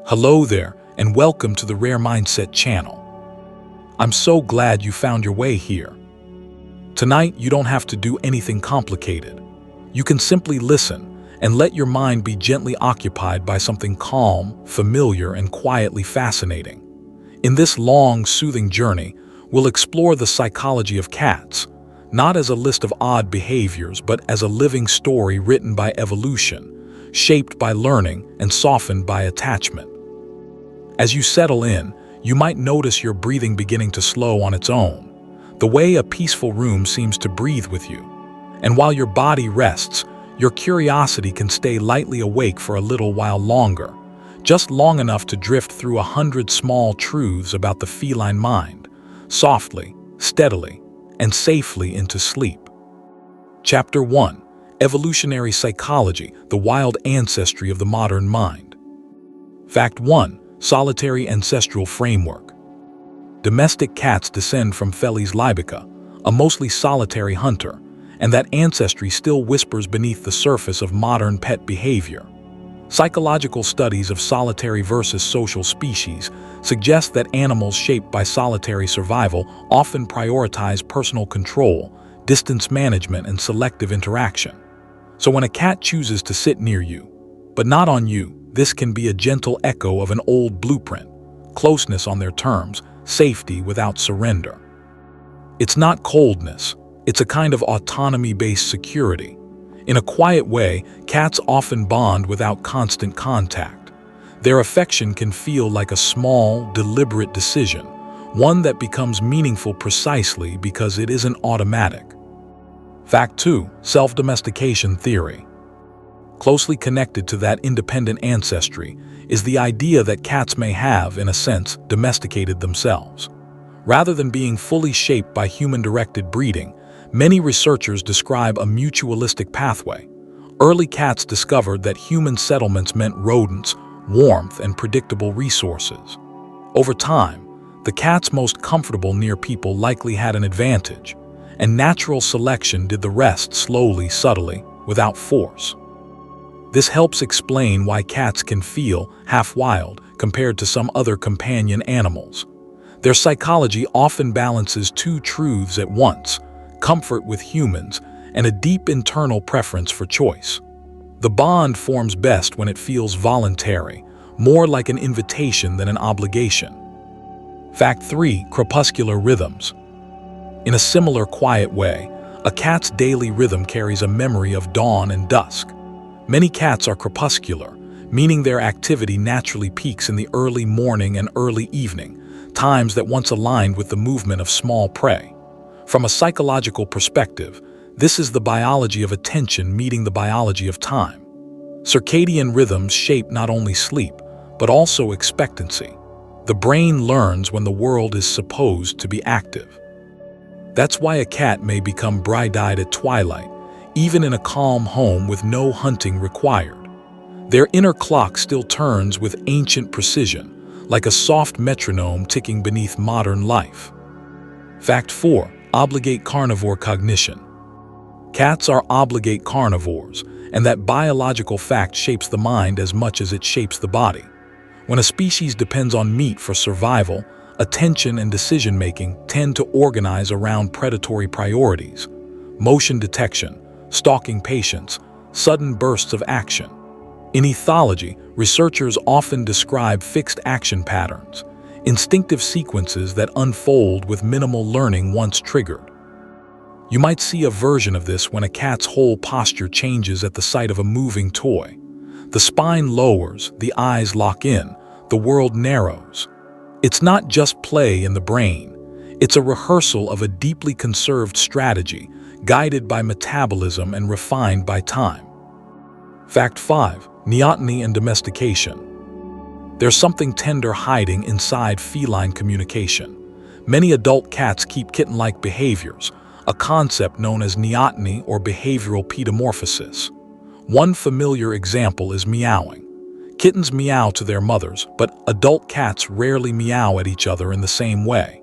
Hello there, and welcome to the Rare Mindset channel. I'm so glad you found your way here. Tonight, you don't have to do anything complicated. You can simply listen and let your mind be gently occupied by something calm, familiar, and quietly fascinating. In this long, soothing journey, we'll explore the psychology of cats, not as a list of odd behaviors, but as a living story written by evolution, shaped by learning, and softened by attachment. As you settle in, you might notice your breathing beginning to slow on its own, the way a peaceful room seems to breathe with you. And while your body rests, your curiosity can stay lightly awake for a little while longer, just long enough to drift through 100 small truths about the feline mind, softly, steadily, and safely into sleep. Chapter 1: Evolutionary Psychology, the Wild Ancestry of the Modern Mind. Fact 1: Solitary Ancestral Framework. Domestic cats descend from Felis libica, a mostly solitary hunter, and that ancestry still whispers beneath the surface of modern pet behavior. Psychological studies of solitary versus social species suggest that animals shaped by solitary survival often prioritize personal control, distance management, and selective interaction. So when a cat chooses to sit near you, but not on you, this can be a gentle echo of an old blueprint: closeness on their terms, safety without surrender. It's not coldness, it's a kind of autonomy-based security. In a quiet way, cats often bond without constant contact. Their affection can feel like a small, deliberate decision, one that becomes meaningful precisely because it isn't automatic. Fact 2: Self-domestication theory. Closely connected to that independent ancestry is the idea that cats may have, in a sense, domesticated themselves. Rather than being fully shaped by human-directed breeding, many researchers describe a mutualistic pathway. Early cats discovered that human settlements meant rodents, warmth, and predictable resources. Over time, the cats most comfortable near people likely had an advantage, and natural selection did the rest slowly, subtly, without force. This helps explain why cats can feel half-wild compared to some other companion animals. Their psychology often balances two truths at once: comfort with humans and a deep internal preference for choice. The bond forms best when it feels voluntary, more like an invitation than an obligation. Fact 3: Crepuscular rhythms. In a similar quiet way, a cat's daily rhythm carries a memory of dawn and dusk. Many cats are crepuscular, meaning their activity naturally peaks in the early morning and early evening, times that once aligned with the movement of small prey. From a psychological perspective, this is the biology of attention meeting the biology of time. Circadian rhythms shape not only sleep, but also expectancy. The brain learns when the world is supposed to be active. That's why a cat may become bright-eyed at twilight, even in a calm home with no hunting required. Their inner clock still turns with ancient precision, like a soft metronome ticking beneath modern life. Fact 4: Obligate carnivore cognition. Cats are obligate carnivores, and that biological fact shapes the mind as much as it shapes the body. When a species depends on meat for survival, attention and decision-making tend to organize around predatory priorities: motion detection, stalking patience, sudden bursts of action. In ethology, researchers often describe fixed action patterns, instinctive sequences that unfold with minimal learning once triggered. You might see a version of this when a cat's whole posture changes at the sight of a moving toy. The spine lowers, the eyes lock in, the world narrows. It's not just play in the brain. It's a rehearsal of a deeply conserved strategy, guided by metabolism and refined by time. Fact 5: Neoteny and domestication. There's something tender hiding inside feline communication. Many adult cats keep kitten-like behaviors, a concept known as neoteny or behavioral pedomorphosis. One familiar example is meowing. Kittens meow to their mothers, but adult cats rarely meow at each other in the same way.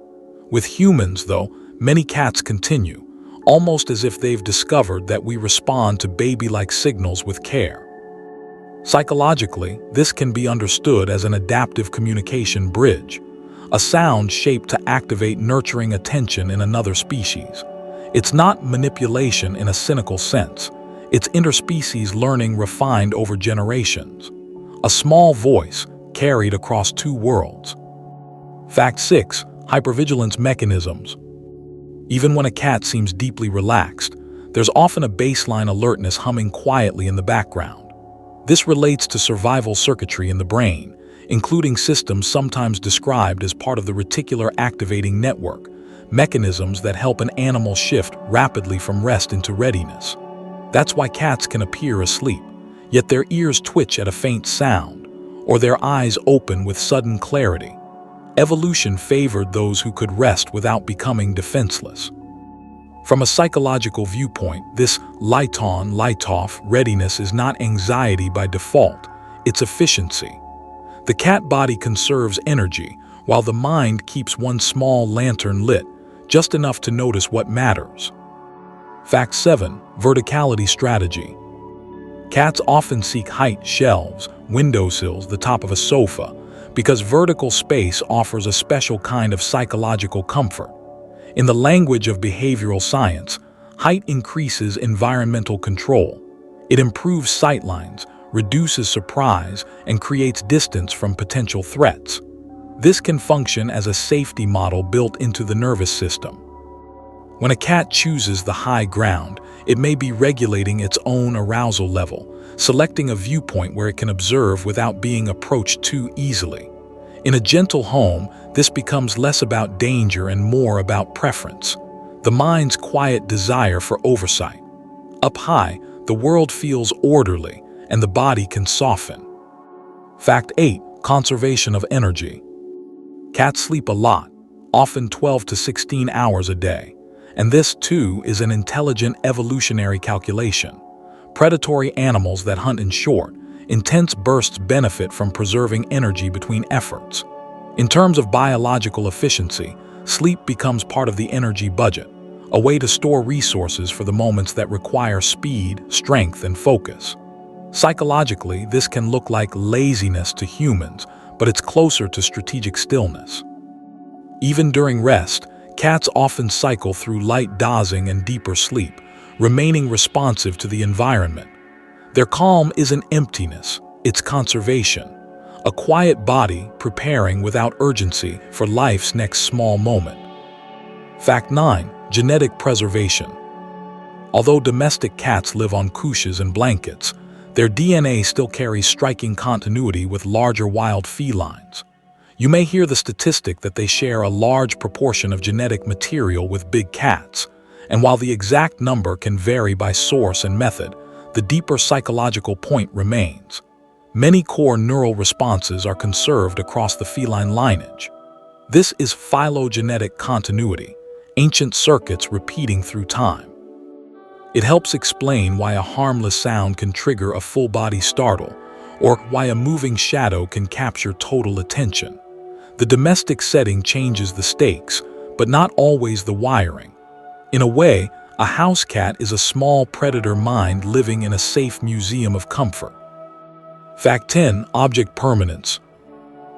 With humans, though, many cats continue, almost as if they've discovered that we respond to baby-like signals with care. Psychologically, this can be understood as an adaptive communication bridge, a sound shaped to activate nurturing attention in another species. It's not manipulation in a cynical sense. It's interspecies learning refined over generations. A small voice carried across two worlds. Fact 6. Hypervigilance mechanisms. Even when a cat seems deeply relaxed, there's often a baseline alertness humming quietly in the background. This relates to survival circuitry in the brain, including systems sometimes described as part of the reticular activating network, mechanisms that help an animal shift rapidly from rest into readiness. That's why cats can appear asleep, yet their ears twitch at a faint sound, or their eyes open with sudden clarity. Evolution favored those who could rest without becoming defenseless. From a psychological viewpoint, this light-on, light-off readiness is not anxiety by default, it's efficiency. The cat body conserves energy, while the mind keeps one small lantern lit, just enough to notice what matters. Fact 7. Verticality strategy. Cats often seek height, shelves, windowsills, the top of a sofa, because vertical space offers a special kind of psychological comfort. In the language of behavioral science, height increases environmental control. It improves sightlines, reduces surprise, and creates distance from potential threats. This can function as a safety model built into the nervous system. When a cat chooses the high ground, it may be regulating its own arousal level, selecting a viewpoint where it can observe without being approached too easily. In a gentle home, this becomes less about danger and more about preference, the mind's quiet desire for oversight. Up high, the world feels orderly, and the body can soften. Fact 8. Conservation of energy. Cats sleep a lot, often 12 to 16 hours a day, and this, too, is an intelligent evolutionary calculation. Predatory animals that hunt in short, intense bursts benefit from preserving energy between efforts. In terms of biological efficiency, sleep becomes part of the energy budget, a way to store resources for the moments that require speed, strength, and focus. Psychologically, this can look like laziness to humans, but it's closer to strategic stillness. Even during rest, cats often cycle through light dozing and deeper sleep, remaining responsive to the environment. Their calm isn't emptiness, it's conservation, a quiet body preparing without urgency for life's next small moment. Fact 9. Genetic preservation. Although domestic cats live on couches and blankets, their DNA still carries striking continuity with larger wild felines. You may hear the statistic that they share a large proportion of genetic material with big cats, and while the exact number can vary by source and method, the deeper psychological point remains. Many core neural responses are conserved across the feline lineage. This is phylogenetic continuity, ancient circuits repeating through time. It helps explain why a harmless sound can trigger a full-body startle, or why a moving shadow can capture total attention. The domestic setting changes the stakes, but not always the wiring. In a way, a house cat is a small predator mind living in a safe museum of comfort. Fact 10. Object permanence.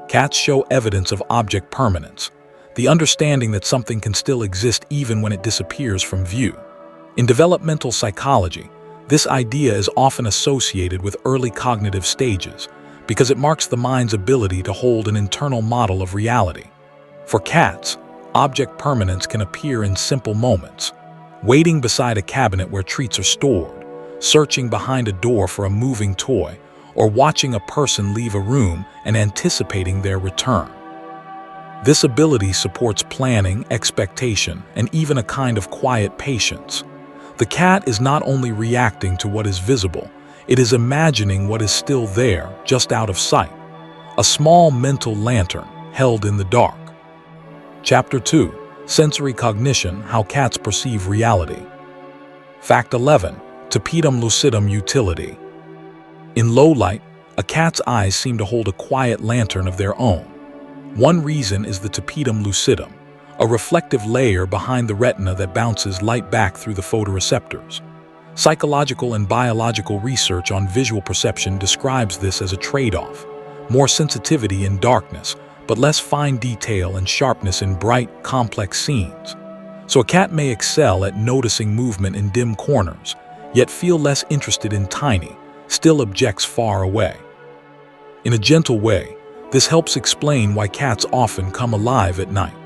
Cats show evidence of object permanence, the understanding that something can still exist even when it disappears from view. In developmental psychology, this idea is often associated with early cognitive stages because it marks the mind's ability to hold an internal model of reality. For cats, object permanence can appear in simple moments: waiting beside a cabinet where treats are stored, searching behind a door for a moving toy, or watching a person leave a room and anticipating their return. This ability supports planning, expectation, and even a kind of quiet patience. The cat is not only reacting to what is visible, it is imagining what is still there, just out of sight. A small mental lantern held in the dark. Chapter 2. Sensory cognition: how cats perceive reality. Fact 11. Tapetum lucidum utility. In low light, a cat's eyes seem to hold a quiet lantern of their own. One reason is the tapetum lucidum, a reflective layer behind the retina that bounces light back through the photoreceptors. Psychological and biological research on visual perception describes this as a trade-off: more sensitivity in darkness, but less fine detail and sharpness in bright, complex scenes. So a cat may excel at noticing movement in dim corners, yet feel less interested in tiny, still objects far away. In a gentle way, this helps explain why cats often come alive at night.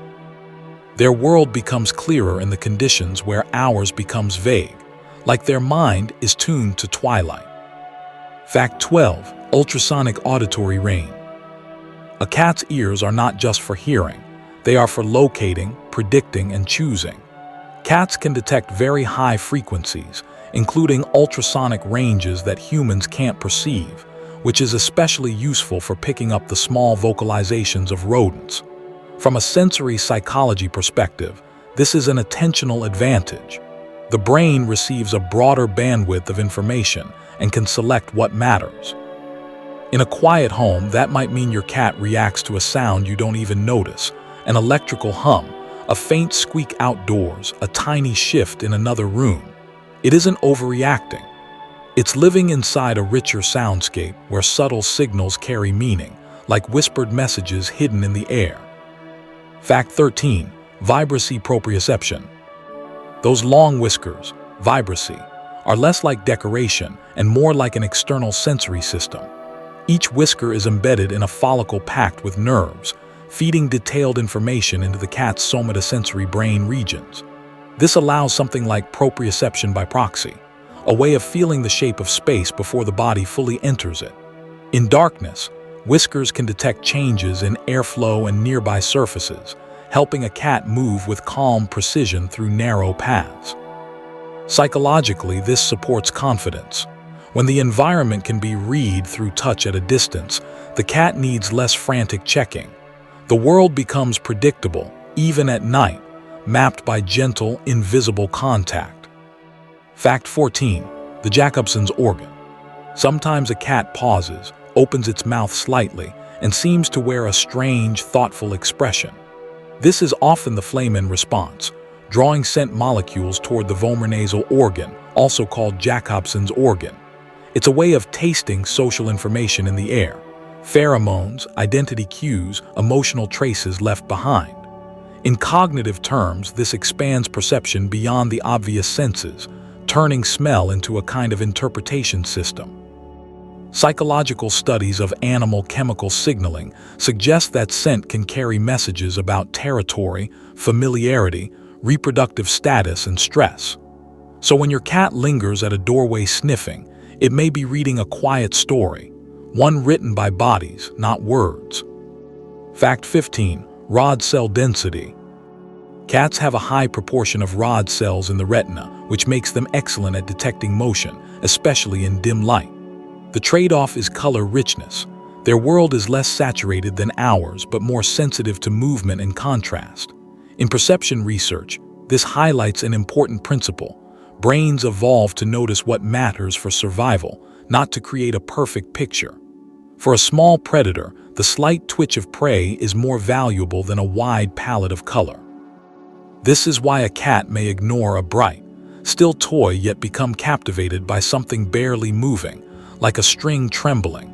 Their world becomes clearer in the conditions where ours becomes vague, like their mind is tuned to twilight. Fact 12. Ultrasonic auditory range. A cat's ears are not just for hearing, they are for locating, predicting, and choosing. Cats can detect very high frequencies, including ultrasonic ranges that humans can't perceive, which is especially useful for picking up the small vocalizations of rodents. From a sensory psychology perspective, this is an attentional advantage. The brain receives a broader bandwidth of information and can select what matters. In a quiet home, that might mean your cat reacts to a sound you don't even notice: an electrical hum, a faint squeak outdoors, a tiny shift in another room. It isn't overreacting. It's living inside a richer soundscape where subtle signals carry meaning, like whispered messages hidden in the air. Fact 13. Vibrancy proprioception. Those long whiskers, vibrancy, are less like decoration and more like an external sensory system. Each whisker is embedded in a follicle packed with nerves, feeding detailed information into the cat's somatosensory brain regions. This allows something like proprioception by proxy, a way of feeling the shape of space before the body fully enters it. In darkness, whiskers can detect changes in airflow and nearby surfaces, helping a cat move with calm precision through narrow paths. Psychologically, this supports confidence. When the environment can be read through touch at a distance, the cat needs less frantic checking. The world becomes predictable, even at night, mapped by gentle, invisible contact. Fact 14. The Jacobson's organ. Sometimes a cat pauses, opens its mouth slightly, and seems to wear a strange, thoughtful expression. This is often the Feline response, drawing scent molecules toward the vomernasal organ, also called Jacobson's organ. It's a way of tasting social information in the air: pheromones, identity cues, emotional traces left behind. In cognitive terms, this expands perception beyond the obvious senses, turning smell into a kind of interpretation system. Psychological studies of animal chemical signaling suggest that scent can carry messages about territory, familiarity, reproductive status, and stress. So when your cat lingers at a doorway sniffing, it may be reading a quiet story, one written by bodies, not words. Fact 15. Rod cell density. Cats have a high proportion of rod cells in the retina, which makes them excellent at detecting motion, especially in dim light. The trade-off is color richness. Their world is less saturated than ours, but more sensitive to movement and contrast. In perception research, this highlights an important principle. Brains evolve to notice what matters for survival, not to create a perfect picture. For a small predator, the slight twitch of prey is more valuable than a wide palette of color. This is why a cat may ignore a bright, still toy yet become captivated by something barely moving, like a string trembling.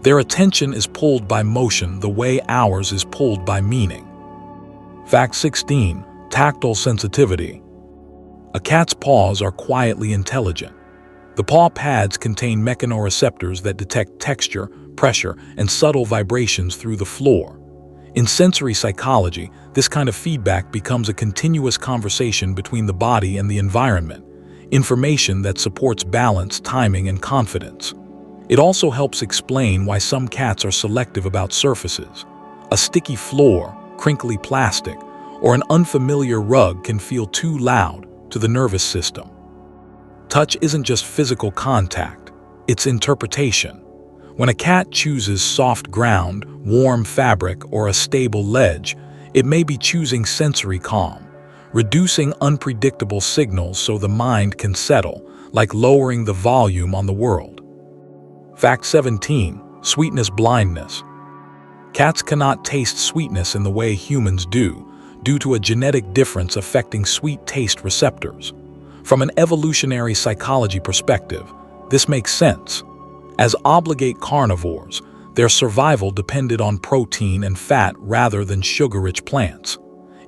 Their attention is pulled by motion the way ours is pulled by meaning. Fact 16. Tactile sensitivity. A cat's paws are quietly intelligent. The paw pads contain mechanoreceptors that detect texture, pressure, and subtle vibrations through the floor. In sensory psychology, this kind of feedback becomes a continuous conversation between the body and the environment, information that supports balance, timing, and confidence. It also helps explain why some cats are selective about surfaces. A sticky floor, crinkly plastic, or an unfamiliar rug can feel too loud to the nervous system. Touch isn't just physical contact, it's interpretation. When a cat chooses soft ground, warm fabric, or a stable ledge, it may be choosing sensory calm, reducing unpredictable signals so the mind can settle, like lowering the volume on the world. Fact 17. Sweetness blindness. Cats cannot taste sweetness in the way humans do, due to a genetic difference affecting sweet taste receptors. From an evolutionary psychology perspective, this makes sense. As obligate carnivores, their survival depended on protein and fat rather than sugar-rich plants.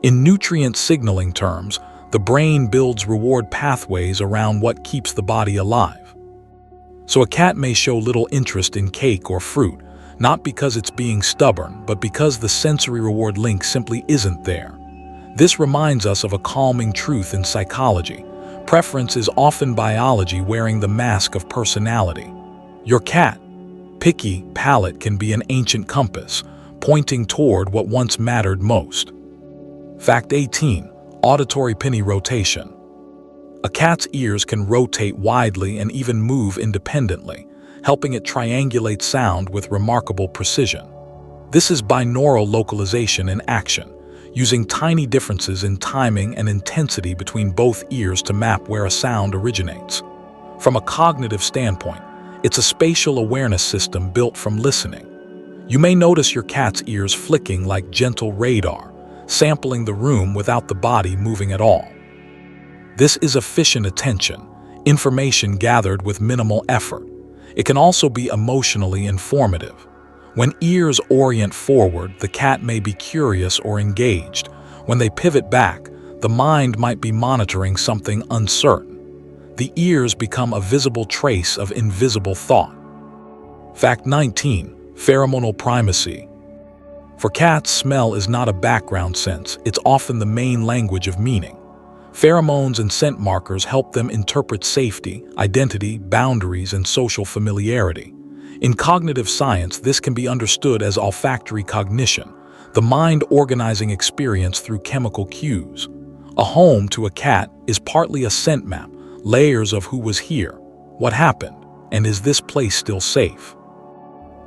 In nutrient signaling terms, the brain builds reward pathways around what keeps the body alive. So a cat may show little interest in cake or fruit, not because it's being stubborn, but because the sensory reward link simply isn't there. This reminds us of a calming truth in psychology. Preference is often biology wearing the mask of personality. Your cat, picky palate can be an ancient compass, pointing toward what once mattered most. Fact 18. Auditory pinny rotation. A cat's ears can rotate widely and even move independently, helping it triangulate sound with remarkable precision. This is binaural localization in action, using tiny differences in timing and intensity between both ears to map where a sound originates. From a cognitive standpoint, it's a spatial awareness system built from listening. You may notice your cat's ears flicking like gentle radar, sampling the room without the body moving at all. This is efficient attention, information gathered with minimal effort. It can also be emotionally informative. When ears orient forward, the cat may be curious or engaged. When they pivot back, the mind might be monitoring something uncertain. The ears become a visible trace of invisible thought. Fact 19. Pheromonal primacy. For cats, smell is not a background sense, it's often the main language of meaning. Pheromones and scent markers help them interpret safety, identity, boundaries, and social familiarity. In cognitive science, this can be understood as olfactory cognition, the mind organizing experience through chemical cues. A home to a cat is partly a scent map, layers of who was here, what happened, and is this place still safe?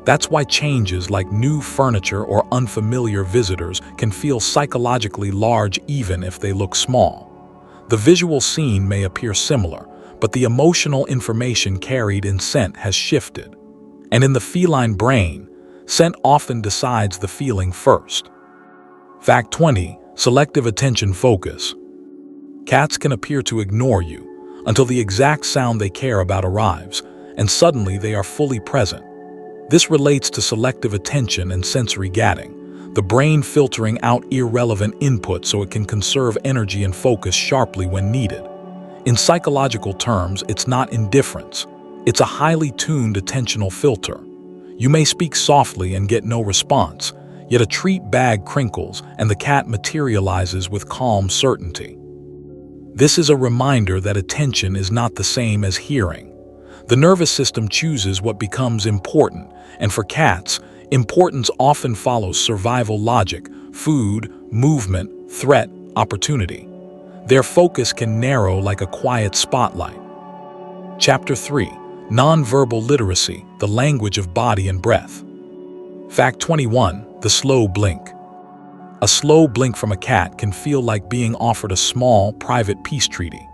That's why changes like new furniture or unfamiliar visitors can feel psychologically large even if they look small. The visual scene may appear similar, but the emotional information carried in scent has shifted. And in the feline brain, scent often decides the feeling first. Fact 20. Selective attention focus. Cats can appear to ignore you until the exact sound they care about arrives, and suddenly they are fully present. This relates to selective attention and sensory gadding, the brain filtering out irrelevant input so it can conserve energy and focus sharply when needed. In psychological terms, it's not indifference. It's a highly tuned attentional filter. You may speak softly and get no response, yet a treat bag crinkles and the cat materializes with calm certainty. This is a reminder that attention is not the same as hearing. The nervous system chooses what becomes important, and for cats, importance often follows survival logic: food, movement, threat, opportunity. Their focus can narrow like a quiet spotlight. Chapter 3. Nonverbal literacy, the language of body and breath. Fact 21. The slow blink. A slow blink from a cat can feel like being offered a small, private peace treaty.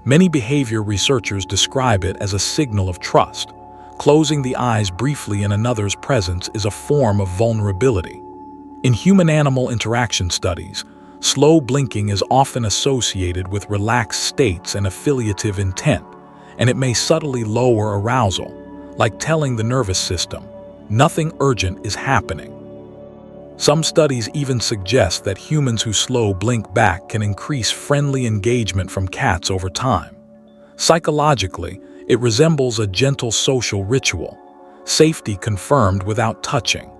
Many behavior researchers describe it as a signal of trust. Closing the eyes briefly in another's presence is a form of vulnerability. In human-animal interaction studies, slow blinking is often associated with relaxed states and affiliative intent, and it may subtly lower arousal, like telling the nervous system, nothing urgent is happening. Some studies even suggest that humans who slow blink back can increase friendly engagement from cats over time. Psychologically, it resembles a gentle social ritual, safety confirmed without touching.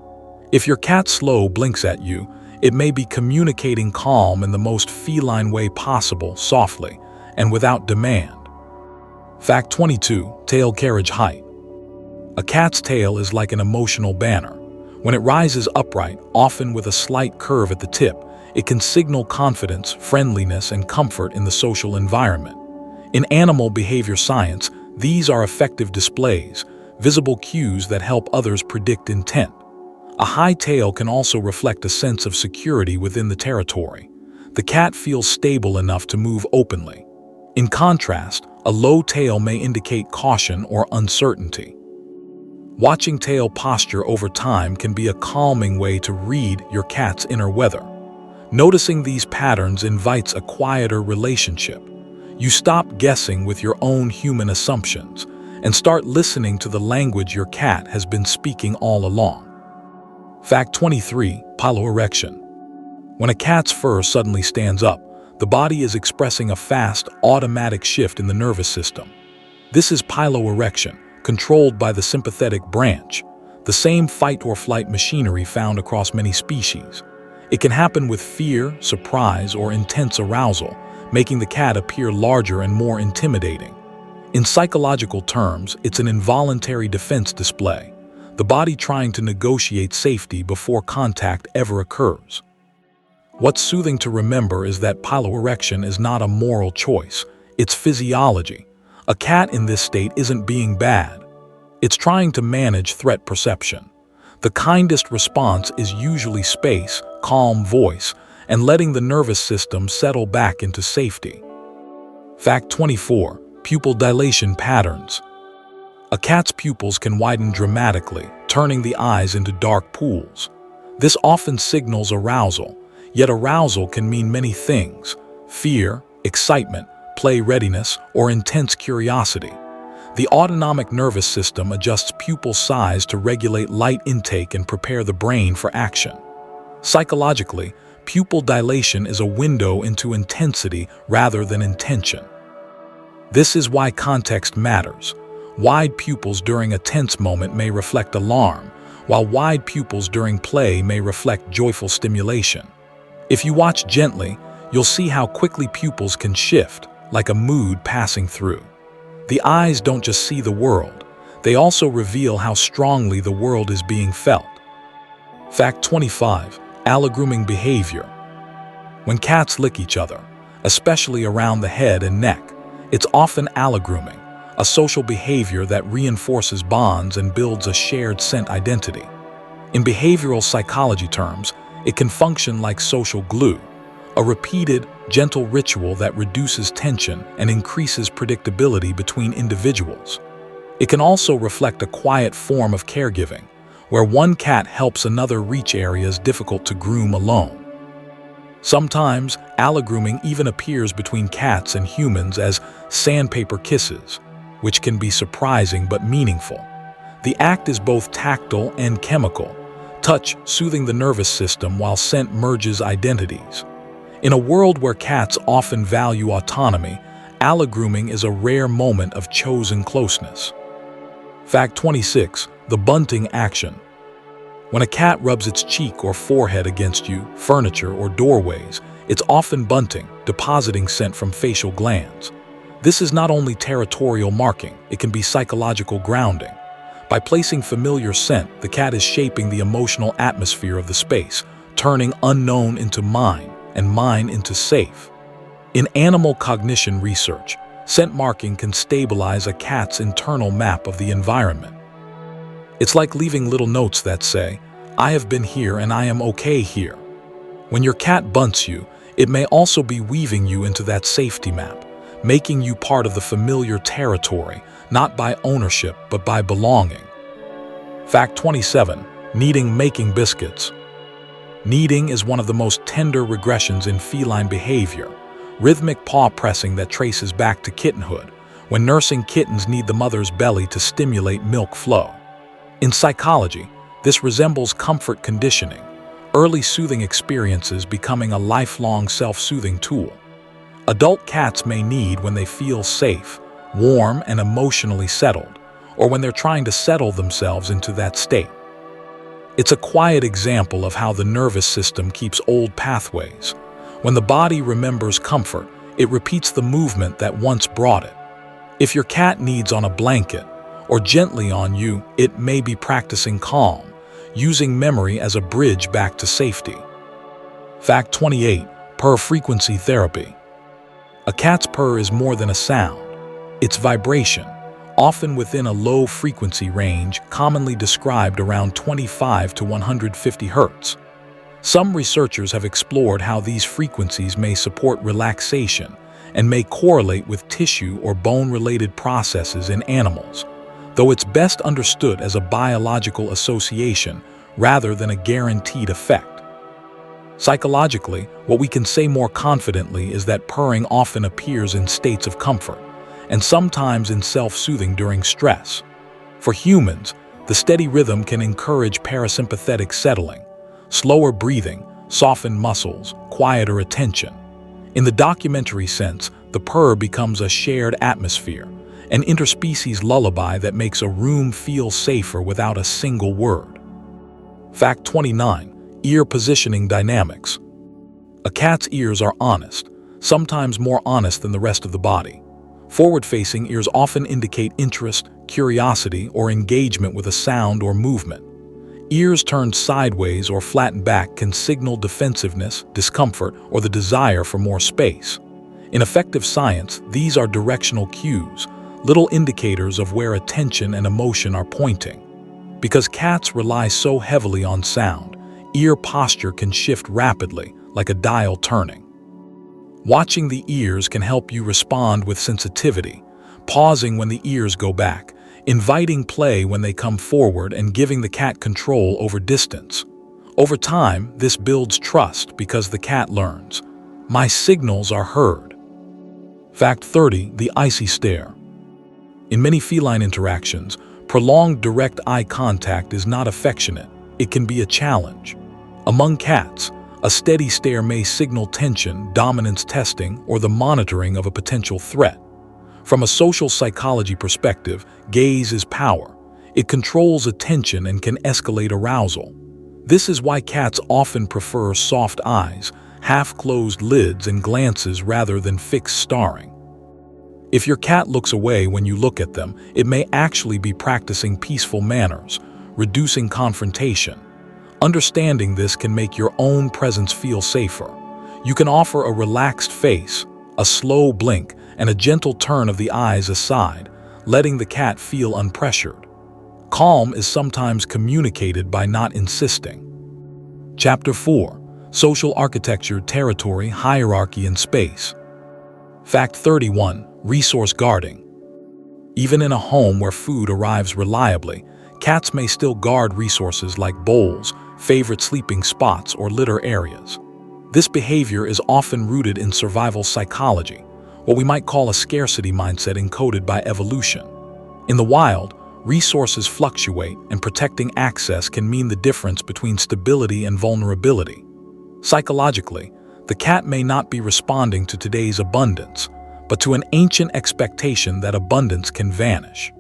If your cat slow blinks at you, it may be communicating calm in the most feline way possible, softly, and without demand. Fact 22. Tail carriage height. A cat's tail is like an emotional banner. When it rises upright, often with a slight curve at the tip, it can signal confidence, friendliness, and comfort in the social environment. In animal behavior science, these are effective displays, visible cues that help others predict intent. A high tail can also reflect a sense of security within the territory. The cat feels stable enough to move openly. In contrast, a low tail may indicate caution or uncertainty. Watching tail posture over time can be a calming way to read your cat's inner weather. Noticing these patterns invites a quieter relationship. You stop guessing with your own human assumptions and start listening to the language your cat has been speaking all along. Fact 23. Piloerection. When a cat's fur suddenly stands up, the body is expressing a fast, automatic shift in the nervous system. This is piloerection, controlled by the sympathetic branch, the same fight-or-flight machinery found across many species. It can happen with fear, surprise, or intense arousal, making the cat appear larger and more intimidating. In psychological terms, it's an involuntary defense display, the body trying to negotiate safety before contact ever occurs. What's soothing to remember is that piloerection is not a moral choice, it's physiology. A cat in this state isn't being bad. It's trying to manage threat perception. The kindest response is usually space, calm voice, and letting the nervous system settle back into safety. Fact 24. Pupil dilation patterns. A cat's pupils can widen dramatically, turning the eyes into dark pools. This often signals arousal, yet arousal can mean many things: fear, excitement, play readiness, or intense curiosity. The autonomic nervous system adjusts pupil size to regulate light intake and prepare the brain for action. Psychologically, pupil dilation is a window into intensity rather than intention. This is why context matters. Wide pupils during a tense moment may reflect alarm, while wide pupils during play may reflect joyful stimulation. If you watch gently, you'll see how quickly pupils can shift, like a mood passing through. The eyes don't just see the world, they also reveal how strongly the world is being felt. Fact 25. Allogrooming behavior. When cats lick each other, especially around the head and neck, it's often allogrooming, a social behavior that reinforces bonds and builds a shared scent identity. In behavioral psychology terms, it can function like social glue, a repeated, gentle ritual that reduces tension and increases predictability between individuals. It can also reflect a quiet form of caregiving, where one cat helps another reach areas difficult to groom alone. Sometimes, allogrooming even appears between cats and humans as sandpaper kisses, which can be surprising but meaningful. The act is both tactile and chemical, touch soothing the nervous system while scent merges identities. In a world where cats often value autonomy, allogrooming is a rare moment of chosen closeness. Fact 26. The bunting action. When a cat rubs its cheek or forehead against you, furniture, or doorways, it's often bunting, depositing scent from facial glands. This is not only territorial marking, it can be psychological grounding. By placing familiar scent, the cat is shaping the emotional atmosphere of the space, turning unknown into mine and mine into safe. In animal cognition research, scent marking can stabilize a cat's internal map of the environment. It's like leaving little notes that say, "I have been here and I am okay here." When your cat bunts you, it may also be weaving you into that safety map, making you part of the familiar territory, not by ownership but by belonging. Fact 27. Kneading making biscuits. Kneading is one of the most tender regressions in feline behavior, rhythmic paw pressing that traces back to kittenhood, when nursing kittens knead the mother's belly to stimulate milk flow. In psychology, this resembles comfort conditioning, early soothing experiences becoming a lifelong self-soothing tool. Adult cats may knead when they feel safe, warm, and emotionally settled, or when they're trying to settle themselves into that state. It's a quiet example of how the nervous system keeps old pathways. When the body remembers comfort, it repeats the movement that once brought it. If your cat kneads on a blanket, or gently on you, it may be practicing calm, using memory as a bridge back to safety. Fact 28. Purr frequency therapy. A cat's purr is more than a sound. It's vibration, often within a low frequency range commonly described around 25 to 150 Hz. Some researchers have explored how these frequencies may support relaxation and may correlate with tissue or bone-related processes in animals, though it's best understood as a biological association rather than a guaranteed effect. Psychologically, what we can say more confidently is that purring often appears in states of comfort, and sometimes in self-soothing during stress. For humans, the steady rhythm can encourage parasympathetic settling, slower breathing, softened muscles, quieter attention. In the documentary sense, the purr becomes a shared atmosphere, an interspecies lullaby that makes a room feel safer without a single word. Fact 29. Ear positioning dynamics. A cat's ears are honest, sometimes more honest than the rest of the body. Forward-facing ears often indicate interest, curiosity, or engagement with a sound or movement. Ears turned sideways or flattened back can signal defensiveness, discomfort, or the desire for more space. In effective science, these are directional cues, little indicators of where attention and emotion are pointing. Because cats rely so heavily on sound, ear posture can shift rapidly, like a dial turning. Watching the ears can help you respond with sensitivity, pausing when the ears go back, inviting play when they come forward, and giving the cat control over distance. Over time, this builds trust because the cat learns, my signals are heard. Fact 30. The icy stare. In many feline interactions, prolonged direct eye contact is not affectionate. It can be a challenge. Among cats, a steady stare may signal tension, dominance testing, or the monitoring of a potential threat. From a social psychology perspective, gaze is power. It controls attention and can escalate arousal. This is why cats often prefer soft eyes, half-closed lids, and glances rather than fixed staring. If your cat looks away when you look at them, it may actually be practicing peaceful manners, reducing confrontation. Understanding this can make your own presence feel safer. You can offer a relaxed face, a slow blink, and a gentle turn of the eyes aside, letting the cat feel unpressured. Calm is sometimes communicated by not insisting. Chapter 4. Social architecture, territory, hierarchy, and space. Fact 31. Resource guarding. Even in a home where food arrives reliably, cats may still guard resources like bowls, favorite sleeping spots, or litter areas. This behavior is often rooted in survival psychology, what we might call a scarcity mindset encoded by evolution. In the wild, resources fluctuate, and protecting access can mean the difference between stability and vulnerability. Psychologically, the cat may not be responding to today's abundance, but to an ancient expectation that abundance can vanish.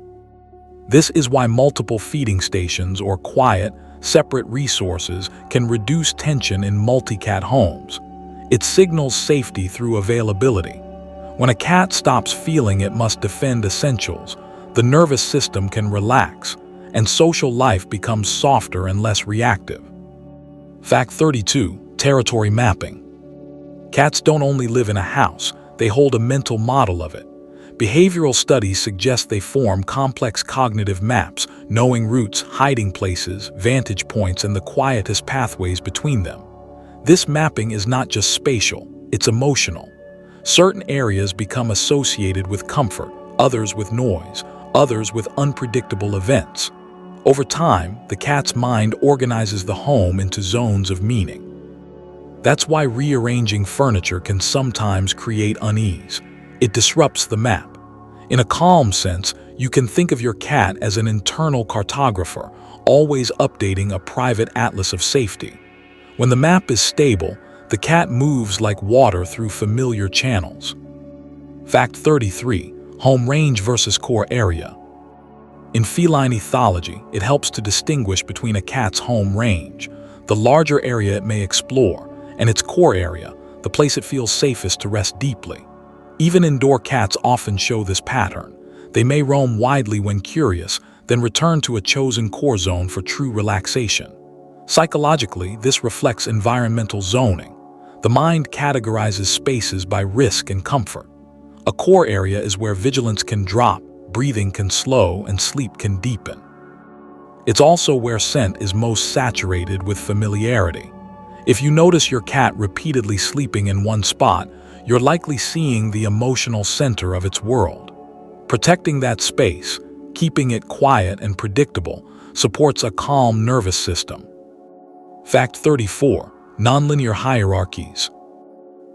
This is why multiple feeding stations or quiet, separate resources can reduce tension in multi-cat homes. It signals safety through availability. When a cat stops feeling it must defend essentials, the nervous system can relax, and social life becomes softer and less reactive. Fact 32. Territory mapping. Cats don't only live in a house, they hold a mental model of it. Behavioral studies suggest they form complex cognitive maps, knowing routes, hiding places, vantage points, and the quietest pathways between them. This mapping is not just spatial, it's emotional. Certain areas become associated with comfort, others with noise, others with unpredictable events. Over time, the cat's mind organizes the home into zones of meaning. That's why rearranging furniture can sometimes create unease. It disrupts the map. In a calm sense, you can think of your cat as an internal cartographer, always updating a private atlas of safety. When the map is stable, the cat moves like water through familiar channels. Fact 33. Home range versus core area. In feline ethology, it helps to distinguish between a cat's home range, the larger area it may explore, and its core area, the place it feels safest to rest deeply. Even indoor cats often show this pattern. They may roam widely when curious, then return to a chosen core zone for true relaxation. Psychologically, this reflects environmental zoning. The mind categorizes spaces by risk and comfort. A core area is where vigilance can drop, breathing can slow, and sleep can deepen. It's also where scent is most saturated with familiarity. If you notice your cat repeatedly sleeping in one spot, you're likely seeing the emotional center of its world. Protecting that space, keeping it quiet and predictable, supports a calm nervous system. Fact 34. Nonlinear hierarchies.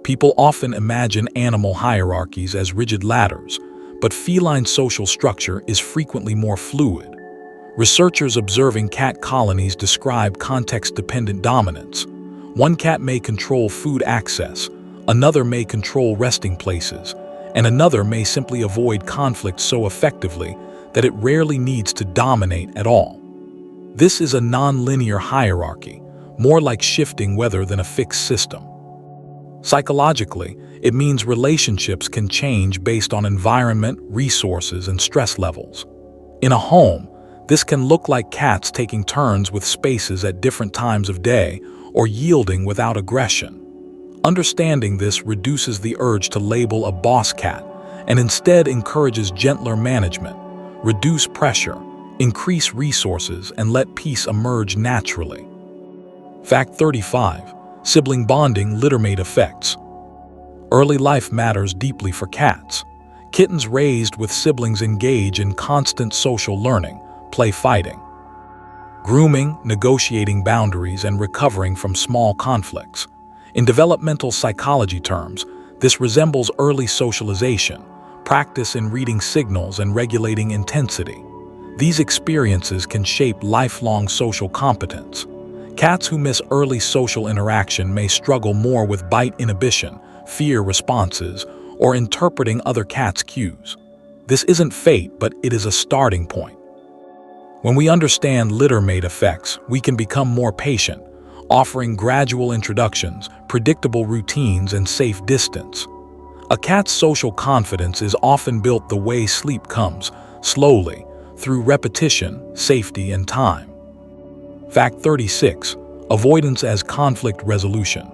People often imagine animal hierarchies as rigid ladders, but feline social structure is frequently more fluid. Researchers observing cat colonies describe context-dependent dominance. One cat may control food access, another may control resting places, and another may simply avoid conflict so effectively that it rarely needs to dominate at all. This is a non-linear hierarchy, more like shifting weather than a fixed system. Psychologically, it means relationships can change based on environment, resources, and stress levels. In a home, this can look like cats taking turns with spaces at different times of day or yielding without aggression. Understanding this reduces the urge to label a boss cat and instead encourages gentler management, reduce pressure, increase resources, and let peace emerge naturally. Fact 35. Sibling bonding littermate effects. Early life matters deeply for cats. Kittens raised with siblings engage in constant social learning, play fighting, grooming, negotiating boundaries, and recovering from small conflicts. In developmental psychology terms, this resembles early socialization, practice in reading signals and regulating intensity. These experiences can shape lifelong social competence. Cats who miss early social interaction may struggle more with bite inhibition, fear responses, or interpreting other cats' cues. This isn't fate, but it is a starting point. When we understand littermate effects, we can become more patient, offering gradual introductions, predictable routines, and safe distance. A cat's social confidence is often built the way sleep comes, slowly, through repetition, safety, and time. Fact 36. Avoidance as conflict resolution.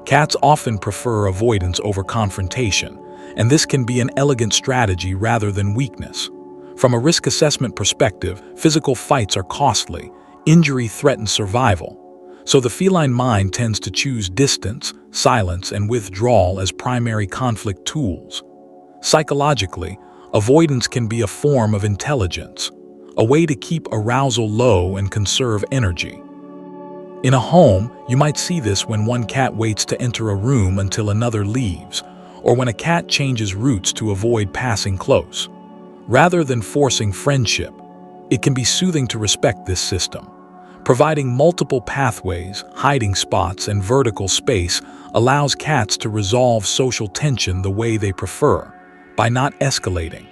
Cats often prefer avoidance over confrontation, and this can be an elegant strategy rather than weakness. From a risk assessment perspective, physical fights are costly, injury threatens survival, so the feline mind tends to choose distance, silence, and withdrawal as primary conflict tools. Psychologically, avoidance can be a form of intelligence, a way to keep arousal low and conserve energy. In a home, you might see this when one cat waits to enter a room until another leaves, or when a cat changes routes to avoid passing close. Rather than forcing friendship, it can be soothing to respect this system. Providing multiple pathways, hiding spots, and vertical space allows cats to resolve social tension the way they prefer, by not escalating.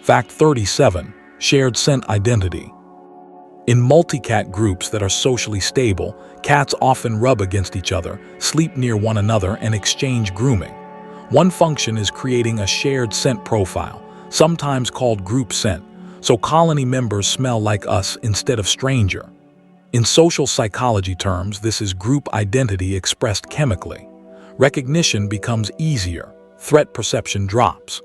Fact 37. Shared scent identity. In multi-cat groups that are socially stable, cats often rub against each other, sleep near one another, and exchange grooming. One function is creating a shared scent profile, sometimes called group scent, so colony members smell like us instead of stranger. In social psychology terms, this is group identity expressed chemically. Recognition becomes easier, threat perception drops.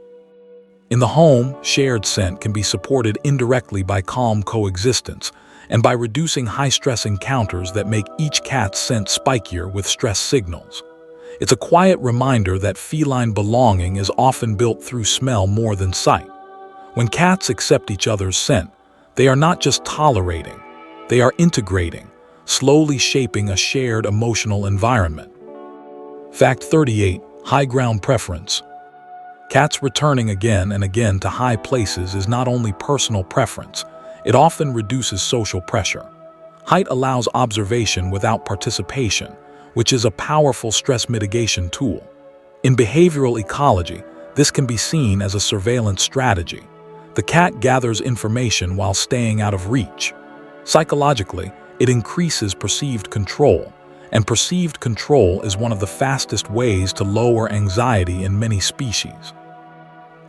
In the home, shared scent can be supported indirectly by calm coexistence and by reducing high-stress encounters that make each cat's scent spikier with stress signals. It's a quiet reminder that feline belonging is often built through smell more than sight. When cats accept each other's scent, they are not just tolerating, they are integrating, slowly shaping a shared emotional environment. Fact 38. High ground preference. Cats returning again and again to high places is not only personal preference, it often reduces social pressure. Height allows observation without participation, which is a powerful stress mitigation tool. In behavioral ecology, this can be seen as a surveillance strategy. The cat gathers information while staying out of reach. Psychologically, it increases perceived control, and perceived control is one of the fastest ways to lower anxiety in many species.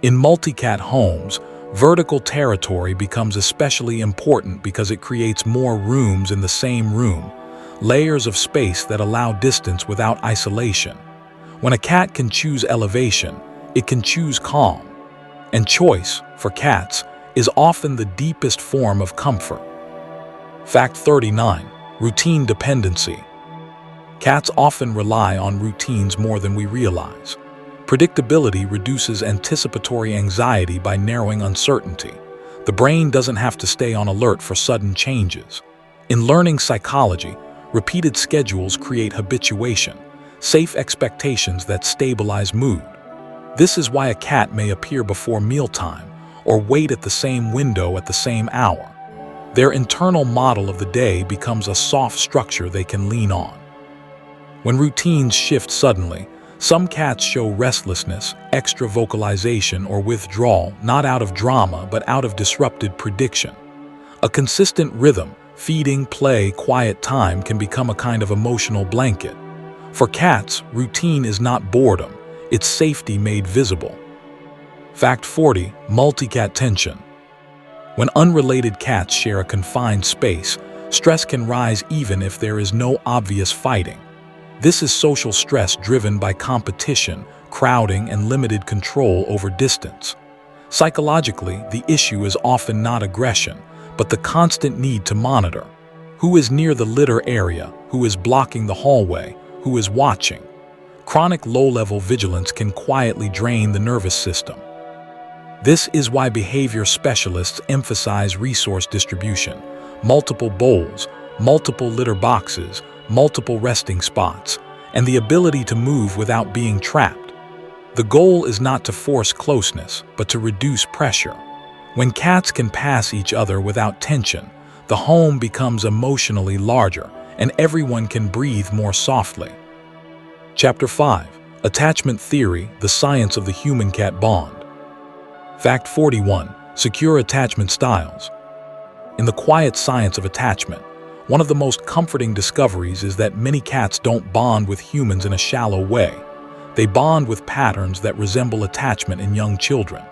In multi-cat homes, vertical territory becomes especially important because it creates more rooms in the same room, layers of space that allow distance without isolation. When a cat can choose elevation, it can choose calm. And choice, for cats, is often the deepest form of comfort. Fact 39. Routine dependency. Cats often rely on routines more than we realize. Predictability reduces anticipatory anxiety by narrowing uncertainty. The brain doesn't have to stay on alert for sudden changes. In learning psychology, Repeated schedules create habituation, safe expectations that stabilize mood. This is why a cat may appear before mealtime or wait at the same window at the same hour. Their internal model of the day becomes a soft structure they can lean on. When routines shift suddenly, some cats show restlessness, extra vocalization, or withdrawal, not out of drama but out of disrupted prediction. A consistent rhythm, feeding, play, quiet time can become a kind of emotional blanket. For cats, routine is not boredom, it's safety made visible. Fact 40. Multi-cat tension. When unrelated cats share a confined space, stress can rise even if there is no obvious fighting. This is social stress driven by competition, crowding, and limited control over distance. Psychologically, the issue is often not aggression, but the constant need to monitor. Who is near the litter area? Who is blocking the hallway? Who is watching? Chronic low-level vigilance can quietly drain the nervous system. This is why behavior specialists emphasize resource distribution, multiple bowls, multiple litter boxes, multiple resting spots, and the ability to move without being trapped. The goal is not to force closeness, but to reduce pressure. When cats can pass each other without tension, the home becomes emotionally larger, and everyone can breathe more softly. Chapter 5. Attachment Theory, the Science of the Human-Cat Bond. Fact 41. Secure attachment styles. In the quiet science of attachment, one of the most comforting discoveries is that many cats don't bond with humans in a shallow way. They bond with patterns that resemble attachment in young children.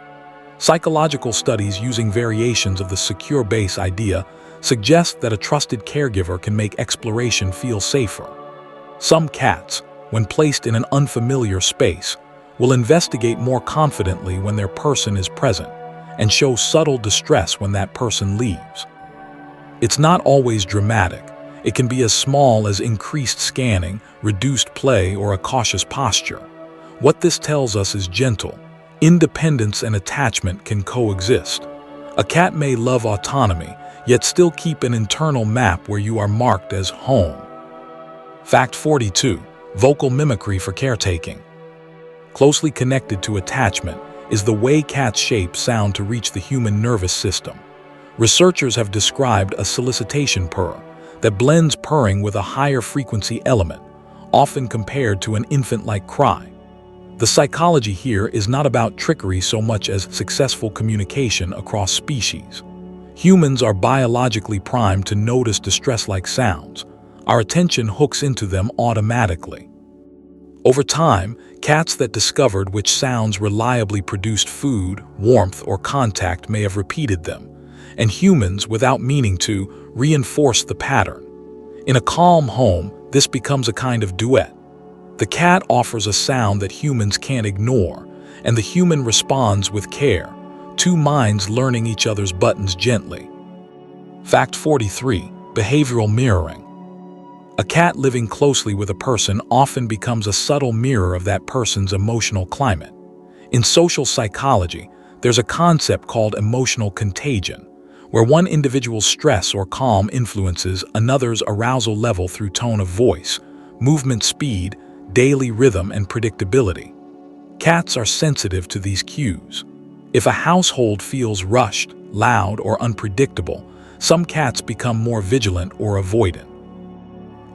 Psychological studies using variations of the secure base idea suggest that a trusted caregiver can make exploration feel safer. Some cats, when placed in an unfamiliar space, will investigate more confidently when their person is present and show subtle distress when that person leaves. It's not always dramatic. It can be as small as increased scanning, reduced play, or a cautious posture. What this tells us is gentle. Independence and attachment can coexist. A cat may love autonomy, yet still keep an internal map where you are marked as home. Fact 42. Vocal mimicry for caretaking. Closely connected to attachment is the way cats shape sound to reach the human nervous system. Researchers have described a solicitation purr that blends purring with a higher frequency element, often compared to an infant-like cry. The psychology here is not about trickery so much as successful communication across species. Humans are biologically primed to notice distress-like sounds. Our attention hooks into them automatically. Over time, cats that discovered which sounds reliably produced food, warmth, or contact may have repeated them, and humans, without meaning to, reinforce the pattern. In a calm home, this becomes a kind of duet. The cat offers a sound that humans can't ignore, and the human responds with care, two minds learning each other's buttons gently. Fact 43. Behavioral mirroring. A cat living closely with a person often becomes a subtle mirror of that person's emotional climate. In social psychology, there's a concept called emotional contagion, where one individual's stress or calm influences another's arousal level through tone of voice, movement speed, daily rhythm, and predictability. Cats are sensitive to these cues. If a household feels rushed, loud, or unpredictable, some cats become more vigilant or avoidant.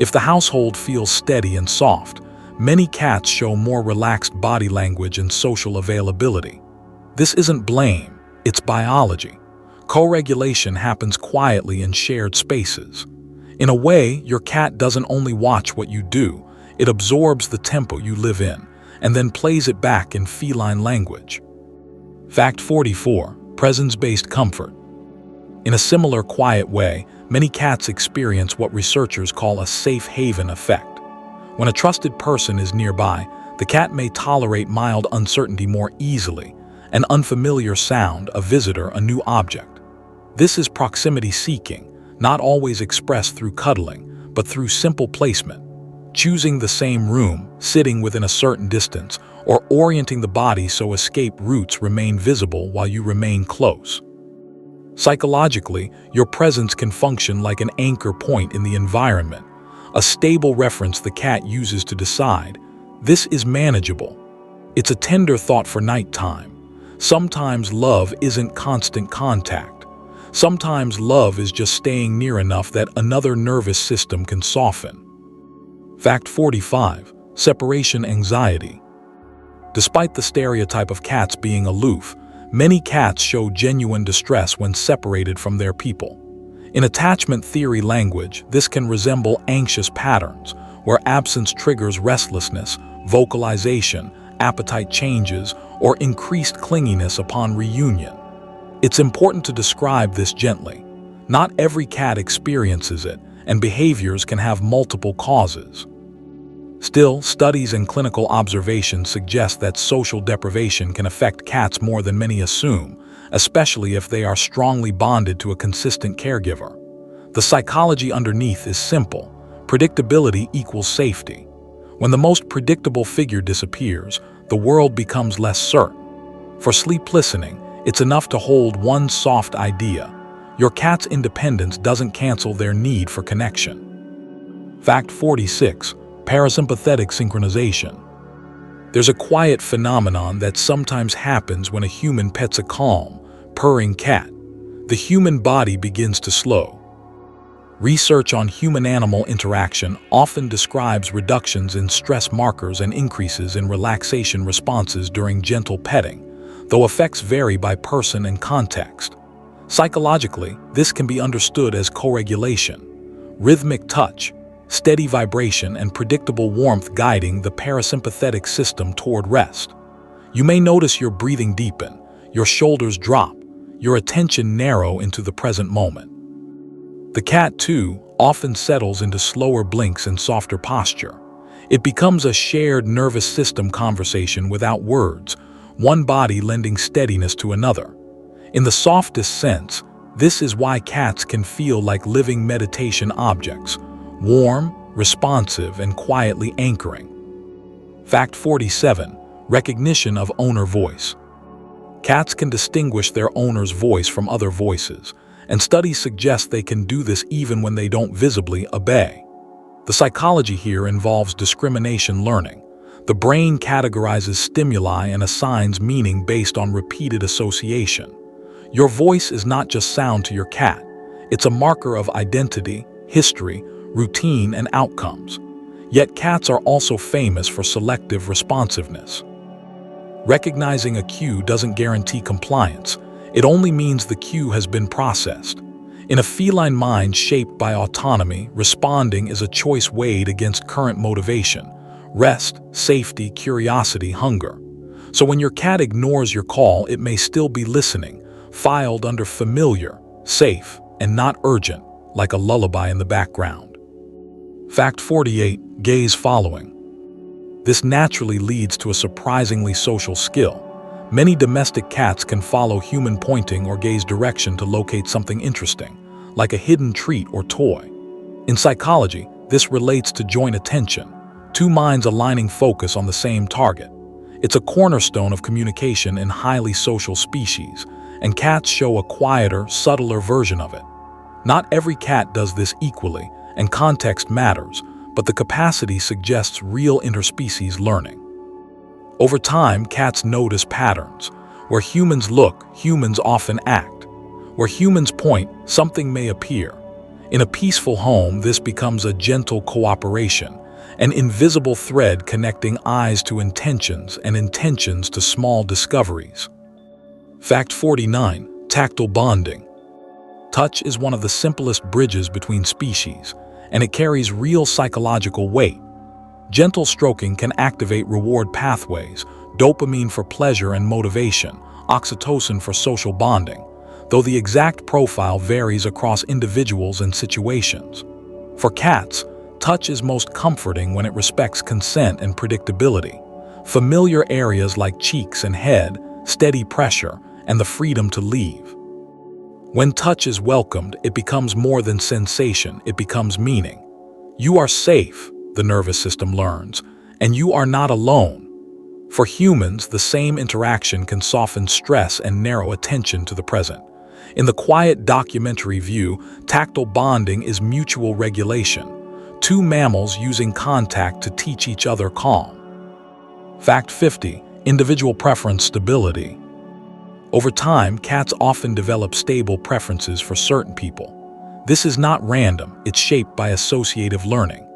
If the household feels steady and soft, many cats show more relaxed body language and social availability. This isn't blame, it's biology. Co-regulation happens quietly in shared spaces. In a way, your cat doesn't only watch what you do, it absorbs the tempo you live in, and then plays it back in feline language. Fact 44. Presence-based comfort. In a similar quiet way, many cats experience what researchers call a safe haven effect. When a trusted person is nearby, the cat may tolerate mild uncertainty more easily, an unfamiliar sound, a visitor, a new object. This is proximity seeking, not always expressed through cuddling, but through simple placement. Choosing the same room, sitting within a certain distance, or orienting the body so escape routes remain visible while you remain close. Psychologically, your presence can function like an anchor point in the environment, a stable reference the cat uses to decide, this is manageable. It's a tender thought for nighttime. Sometimes love isn't constant contact. Sometimes love is just staying near enough that another nervous system can soften. Fact 45. Separation anxiety. Despite the stereotype of cats being aloof, many cats show genuine distress when separated from their people. In attachment theory language, this can resemble anxious patterns, where absence triggers restlessness, vocalization, appetite changes, or increased clinginess upon reunion. It's important to describe this gently. Not every cat experiences it, and behaviors can have multiple causes. Still, studies and clinical observations suggest that social deprivation can affect cats more than many assume, especially if they are strongly bonded to a consistent caregiver. The psychology underneath is simple. Predictability equals safety. When the most predictable figure disappears, the world becomes less certain. For sleep listening, it's enough to hold one soft idea. Your cat's independence doesn't cancel their need for connection. Fact 46. Parasympathetic synchronization. There's a quiet phenomenon that sometimes happens when a human pets a calm, purring cat. The human body begins to slow. Research on human-animal interaction often describes reductions in stress markers and increases in relaxation responses during gentle petting, though effects vary by person and context. Psychologically, this can be understood as co-regulation, rhythmic touch, steady vibration, and predictable warmth guiding the parasympathetic system toward rest. You may notice your breathing deepen, your shoulders drop, your attention narrow into the present moment. The cat, too, often settles into slower blinks and softer posture. It becomes a shared nervous system conversation without words, one body lending steadiness to another. In the softest sense, this is why cats can feel like living meditation objects, warm, responsive, and quietly anchoring. Fact 47. Recognition of owner voice. Cats can distinguish their owner's voice from other voices, and studies suggest they can do this even when they don't visibly obey. The psychology here involves discrimination learning. The brain categorizes stimuli and assigns meaning based on repeated association. Your voice is not just sound to your cat. It's a marker of identity, history, routine, and outcomes. Yet cats are also famous for selective responsiveness. Recognizing a cue doesn't guarantee compliance. It only means the cue has been processed. In a feline mind shaped by autonomy, responding is a choice weighed against current motivation: rest, safety, curiosity, hunger. So when your cat ignores your call, it may still be listening, filed under familiar, safe, and not urgent, like a lullaby in the background. Fact 48. Gaze following. This naturally leads to a surprisingly social skill. Many domestic cats can follow human pointing or gaze direction to locate something interesting, like a hidden treat or toy. In psychology, this relates to joint attention, two minds aligning focus on the same target. It's a cornerstone of communication in highly social species, and cats show a quieter, subtler version of it. Not every cat does this equally, and context matters, but the capacity suggests real interspecies learning. Over time, cats notice patterns. Where humans look, humans often act. Where humans point, something may appear. In a peaceful home, this becomes a gentle cooperation, an invisible thread connecting eyes to intentions and intentions to small discoveries. Fact 49. Tactile bonding. Touch is one of the simplest bridges between species, and it carries real psychological weight. Gentle stroking can activate reward pathways, dopamine for pleasure and motivation, oxytocin for social bonding, though the exact profile varies across individuals and situations. For cats, touch is most comforting when it respects consent and predictability. Familiar areas like cheeks and head, steady pressure, and the freedom to leave. When touch is welcomed, it becomes more than sensation, it becomes meaning. You are safe, the nervous system learns, and you are not alone. For humans, the same interaction can soften stress and narrow attention to the present. In the quiet documentary view, tactile bonding is mutual regulation. two mammals using contact to teach each other calm. Fact 50. Individual preference stability. Over time, cats often develop stable preferences for certain people. This is not random, it's shaped by associative learning.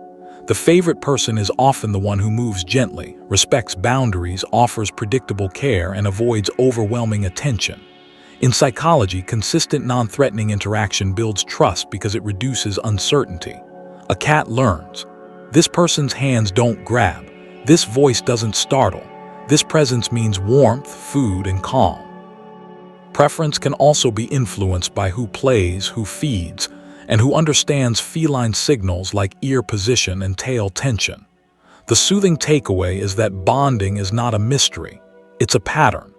The favorite person is often the one who moves gently, respects boundaries, offers predictable care, and avoids overwhelming attention. In psychology, consistent non-threatening interaction builds trust because it reduces uncertainty. A cat learns. This person's hands don't grab. This voice doesn't startle. This presence means warmth, food, and calm. Preference can also be influenced by who plays, who feeds, and who understands feline signals like ear position and tail tension. The soothing takeaway is that bonding is not a mystery, it's a pattern.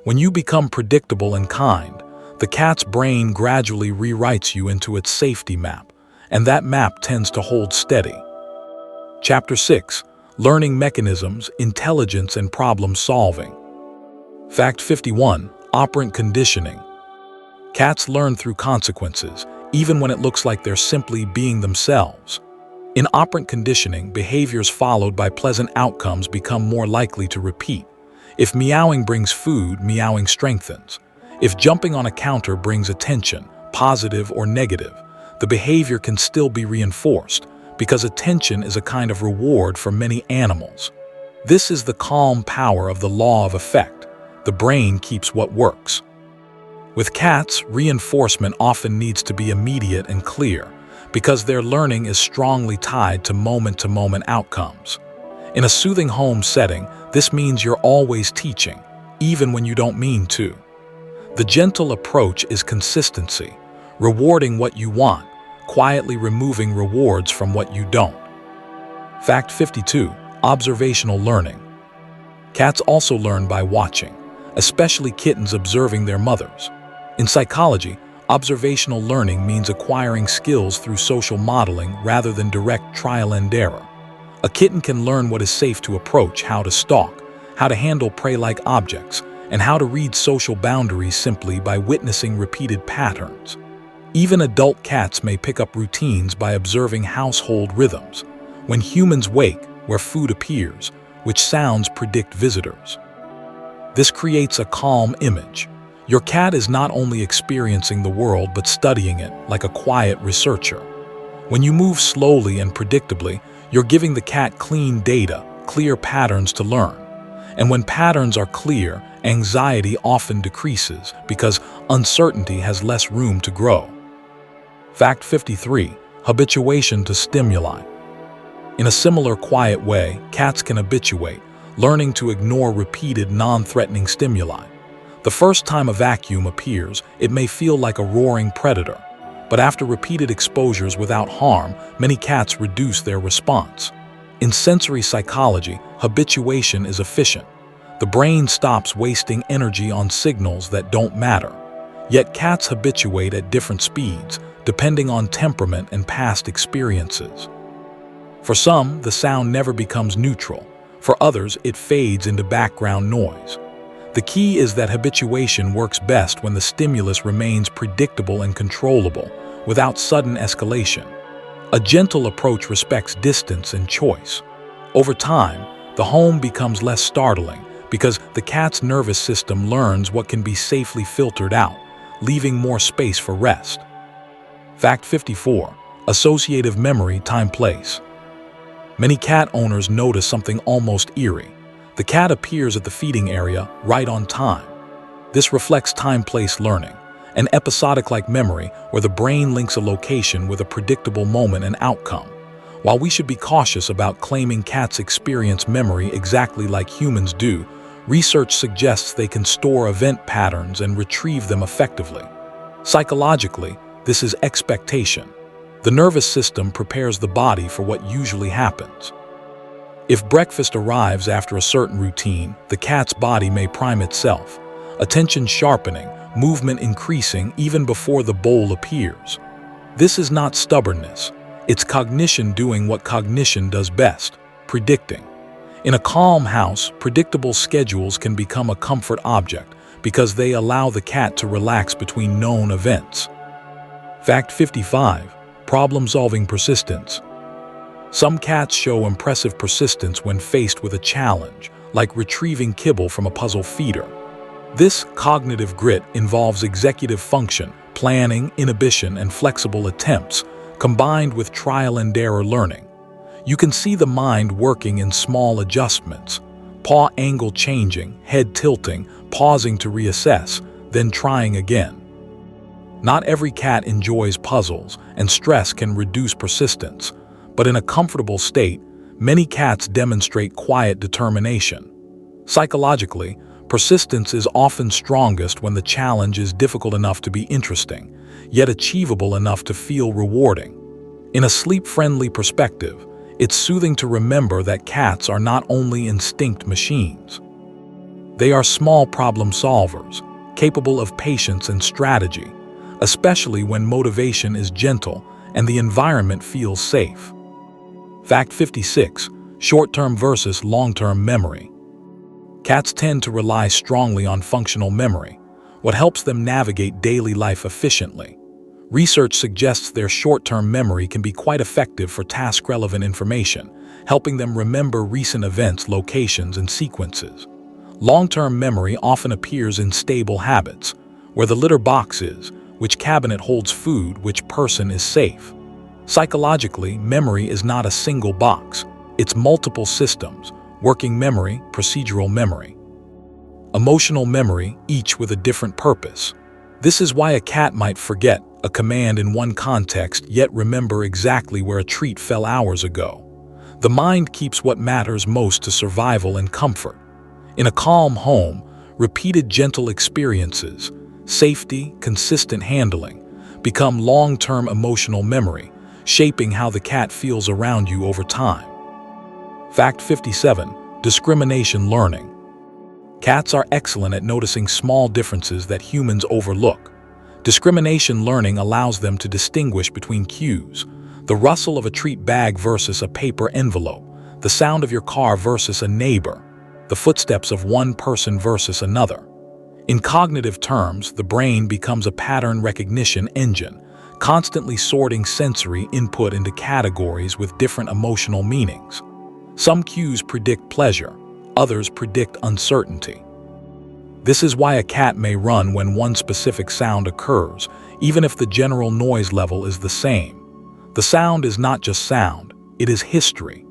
When you become predictable and kind, the cat's brain gradually rewrites you into its safety map, and that map tends to hold steady. Chapter 6. Learning Mechanisms, Intelligence, and Problem Solving. Fact 51. Operant conditioning. Cats learn through consequences, even when it looks like they're simply being themselves. In operant conditioning, behaviors followed by pleasant outcomes become more likely to repeat. If meowing brings food, meowing strengthens. If jumping on a counter brings attention, positive or negative, the behavior can still be reinforced, because attention is a kind of reward for many animals. This is the calm power of the law of effect. The brain keeps what works. With cats, reinforcement often needs to be immediate and clear, because their learning is strongly tied to moment-to-moment outcomes. In a soothing home setting, this means you're always teaching, even when you don't mean to. The gentle approach is consistency, rewarding what you want, quietly removing rewards from what you don't. Fact 52. Observational learning. Cats also learn by watching, especially kittens observing their mothers. In psychology, observational learning means acquiring skills through social modeling rather than direct trial and error. A kitten can learn what is safe to approach, how to stalk, how to handle prey-like objects, and how to read social boundaries simply by witnessing repeated patterns. Even adult cats may pick up routines by observing household rhythms. When humans wake, where food appears, which sounds predict visitors. This creates a calm image. Your cat is not only experiencing the world but studying it like a quiet researcher. When you move slowly and predictably, you're giving the cat clean data, clear patterns to learn. And when patterns are clear, anxiety often decreases because uncertainty has less room to grow. Fact 53. Habituation to stimuli. In a similar quiet way, cats can habituate, learning to ignore repeated non-threatening stimuli. The first time a vacuum appears, it may feel like a roaring predator, but after repeated exposures without harm, many cats reduce their response. In sensory psychology, habituation is efficient. The brain stops wasting energy on signals that don't matter. Yet cats habituate at different speeds, depending on temperament and past experiences. For some, the sound never becomes neutral. For others, it fades into background noise. The key is that habituation works best when the stimulus remains predictable and controllable, without sudden escalation. A gentle approach respects distance and choice. Over time, the home becomes less startling because the cat's nervous system learns what can be safely filtered out, leaving more space for rest. Fact 54. Associative memory, time, place. Many cat owners notice something almost eerie. The cat appears at the feeding area right on time. This reflects time-place learning, an episodic-like memory where the brain links a location with a predictable moment and outcome. While we should be cautious about claiming cats experience memory exactly like humans do, research suggests they can store event patterns and retrieve them effectively. Psychologically, this is expectation. The nervous system prepares the body for what usually happens. If breakfast arrives after a certain routine, the cat's body may prime itself, attention sharpening, movement increasing even before the bowl appears. This is not stubbornness. It's cognition doing what cognition does best, predicting. In a calm house, predictable schedules can become a comfort object because they allow the cat to relax between known events. Fact 55. Problem-solving persistence. Some cats show impressive persistence when faced with a challenge, like retrieving kibble from a puzzle feeder. This cognitive grit involves executive function, planning, inhibition, and flexible attempts, combined with trial-and-error learning. You can see the mind working in small adjustments, paw angle changing, head tilting, pausing to reassess, then trying again. Not every cat enjoys puzzles, and stress can reduce persistence, but in a comfortable state, many cats demonstrate quiet determination. Psychologically, persistence is often strongest when the challenge is difficult enough to be interesting, yet achievable enough to feel rewarding. In a sleep-friendly perspective, it's soothing to remember that cats are not only instinct machines. They are small problem solvers, capable of patience and strategy, especially when motivation is gentle and the environment feels safe. Fact 56. Short-term versus long-term memory. Cats tend to rely strongly on functional memory, what helps them navigate daily life efficiently. Research suggests their short-term memory can be quite effective for task-relevant information, helping them remember recent events, locations, and sequences. Long-term memory often appears in stable habits, where the litter box is, which cabinet holds food, which person is safe. Psychologically, memory is not a single box, it's multiple systems: working memory, procedural memory, emotional memory, each with a different purpose. This is why a cat might forget a command in one context yet remember exactly where a treat fell hours ago. The mind keeps what matters most to survival and comfort. In a calm home, repeated gentle experiences, safety, consistent handling, become long-term emotional memory, shaping how the cat feels around you over time. Fact 57. Discrimination learning. Cats are excellent at noticing small differences that humans overlook. Discrimination learning allows them to distinguish between cues: the rustle of a treat bag versus a paper envelope, the sound of your car versus a neighbor, the footsteps of one person versus another. In cognitive terms, the brain becomes a pattern recognition engine, constantly sorting sensory input into categories with different emotional meanings. Some cues predict pleasure, others predict uncertainty. This is why a cat may run when one specific sound occurs, even if the general noise level is the same. The sound is not just sound, it is history.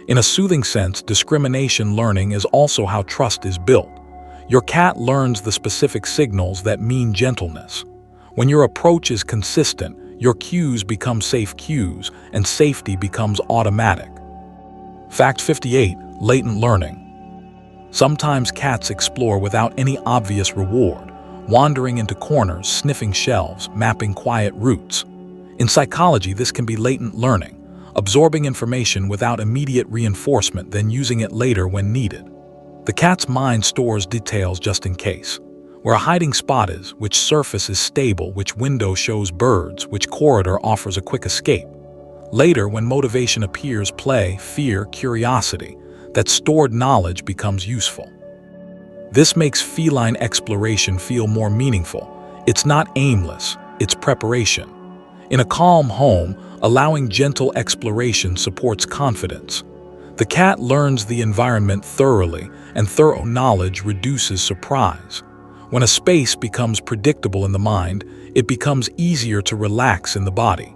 In a soothing sense, discrimination learning is also how trust is built. Your cat learns the specific signals that mean gentleness. When your approach is consistent, your cues become safe cues, and safety becomes automatic. Fact 58. Latent learning. Sometimes cats explore without any obvious reward, wandering into corners, sniffing shelves, mapping quiet routes. In psychology, this can be latent learning, absorbing information without immediate reinforcement, then using it later when needed. The cat's mind stores details just in case: where a hiding spot is, which surface is stable, which window shows birds, which corridor offers a quick escape. Later, when motivation appears, play, fear, curiosity, that stored knowledge becomes useful. This makes feline exploration feel more meaningful. It's not aimless, it's preparation. In a calm home, allowing gentle exploration supports confidence. The cat learns the environment thoroughly, and thorough knowledge reduces surprise. When a space becomes predictable in the mind, it becomes easier to relax in the body.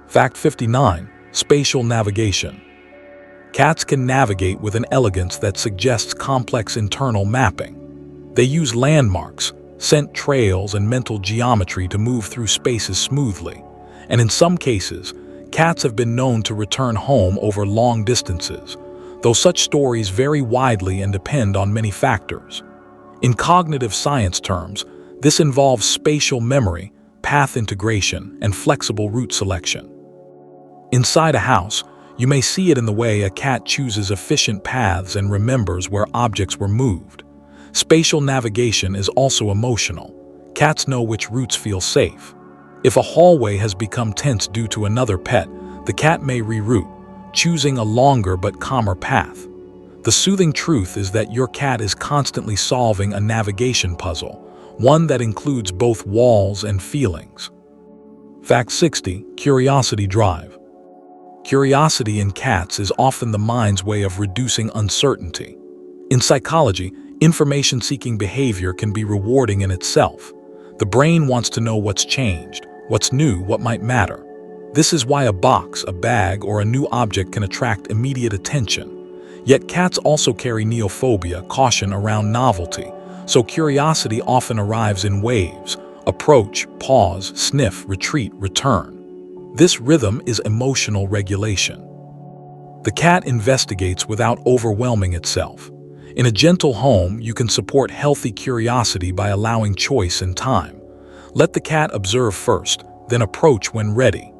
Fact 59. Spatial navigation. Cats can navigate with an elegance that suggests complex internal mapping. They use landmarks, scent trails, and mental geometry to move through spaces smoothly. And in some cases, cats have been known to return home over long distances, though such stories vary widely and depend on many factors. In cognitive science terms, this involves spatial memory, path integration, and flexible route selection. Inside a house, you may see it in the way a cat chooses efficient paths and remembers where objects were moved. Spatial navigation is also emotional. Cats know which routes feel safe. If a hallway has become tense due to another pet, the cat may reroute, choosing a longer but calmer path. The soothing truth is that your cat is constantly solving a navigation puzzle, one that includes both walls and feelings. Fact 60. Curiosity drive. Curiosity in cats is often the mind's way of reducing uncertainty. In psychology, information-seeking behavior can be rewarding in itself. The brain wants to know what's changed, what's new, what might matter. This is why a box, a bag, or a new object can attract immediate attention. Yet cats also carry neophobia, caution around novelty, so curiosity often arrives in waves: approach, pause, sniff, retreat, return. This rhythm is emotional regulation. The cat investigates without overwhelming itself. In a gentle home, you can support healthy curiosity by allowing choice and time. Let the cat observe first, then approach when ready.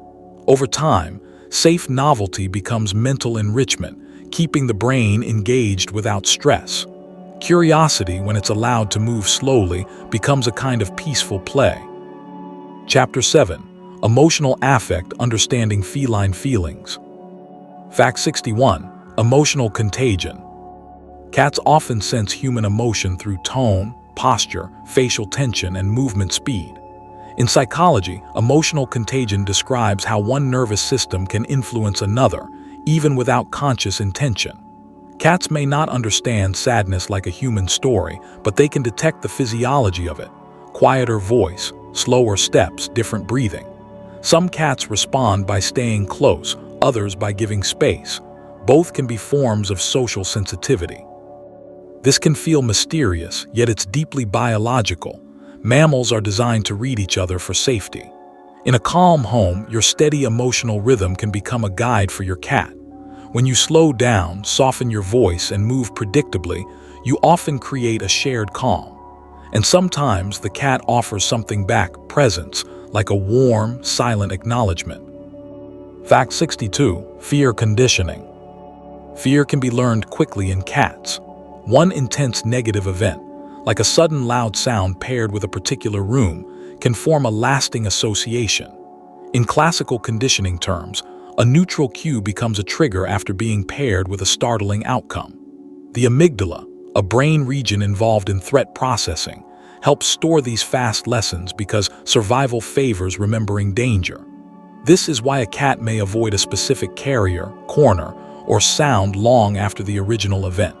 Over time, safe novelty becomes mental enrichment, keeping the brain engaged without stress. Curiosity, when it's allowed to move slowly, becomes a kind of peaceful play. Chapter 7. Emotional Affect: Understanding Feline Feelings. Fact 61. Emotional Contagion. Cats often sense human emotion through tone, posture, facial tension, and movement speed. In psychology, emotional contagion describes how one nervous system can influence another, even without conscious intention. Cats may not understand sadness like a human story, but they can detect the physiology of it: quieter voice, slower steps, different breathing. Some cats respond by staying close, others by giving space. Both can be forms of social sensitivity. This can feel mysterious, yet it's deeply biological. Mammals are designed to read each other for safety. In a calm home, your steady emotional rhythm can become a guide for your cat. When you slow down, soften your voice, and move predictably, you often create a shared calm. And sometimes the cat offers something back: presence, like a warm, silent acknowledgement. Fact 62. Fear conditioning. Fear can be learned quickly in cats. One intense negative event, like a sudden loud sound paired with a particular room, can form a lasting association. In classical conditioning terms, a neutral cue becomes a trigger after being paired with a startling outcome. The amygdala, a brain region involved in threat processing, helps store these fast lessons because survival favors remembering danger. This is why a cat may avoid a specific carrier, corner, or sound long after the original event.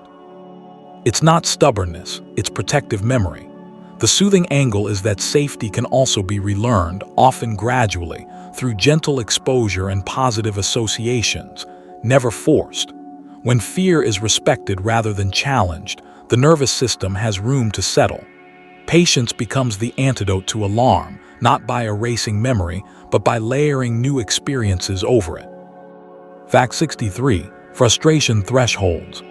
It's not stubbornness, it's protective memory. The soothing angle is that safety can also be relearned, often gradually, through gentle exposure and positive associations, never forced. When fear is respected rather than challenged, the nervous system has room to settle. Patience becomes the antidote to alarm, not by erasing memory, but by layering new experiences over it. Fact 63. Frustration thresholds.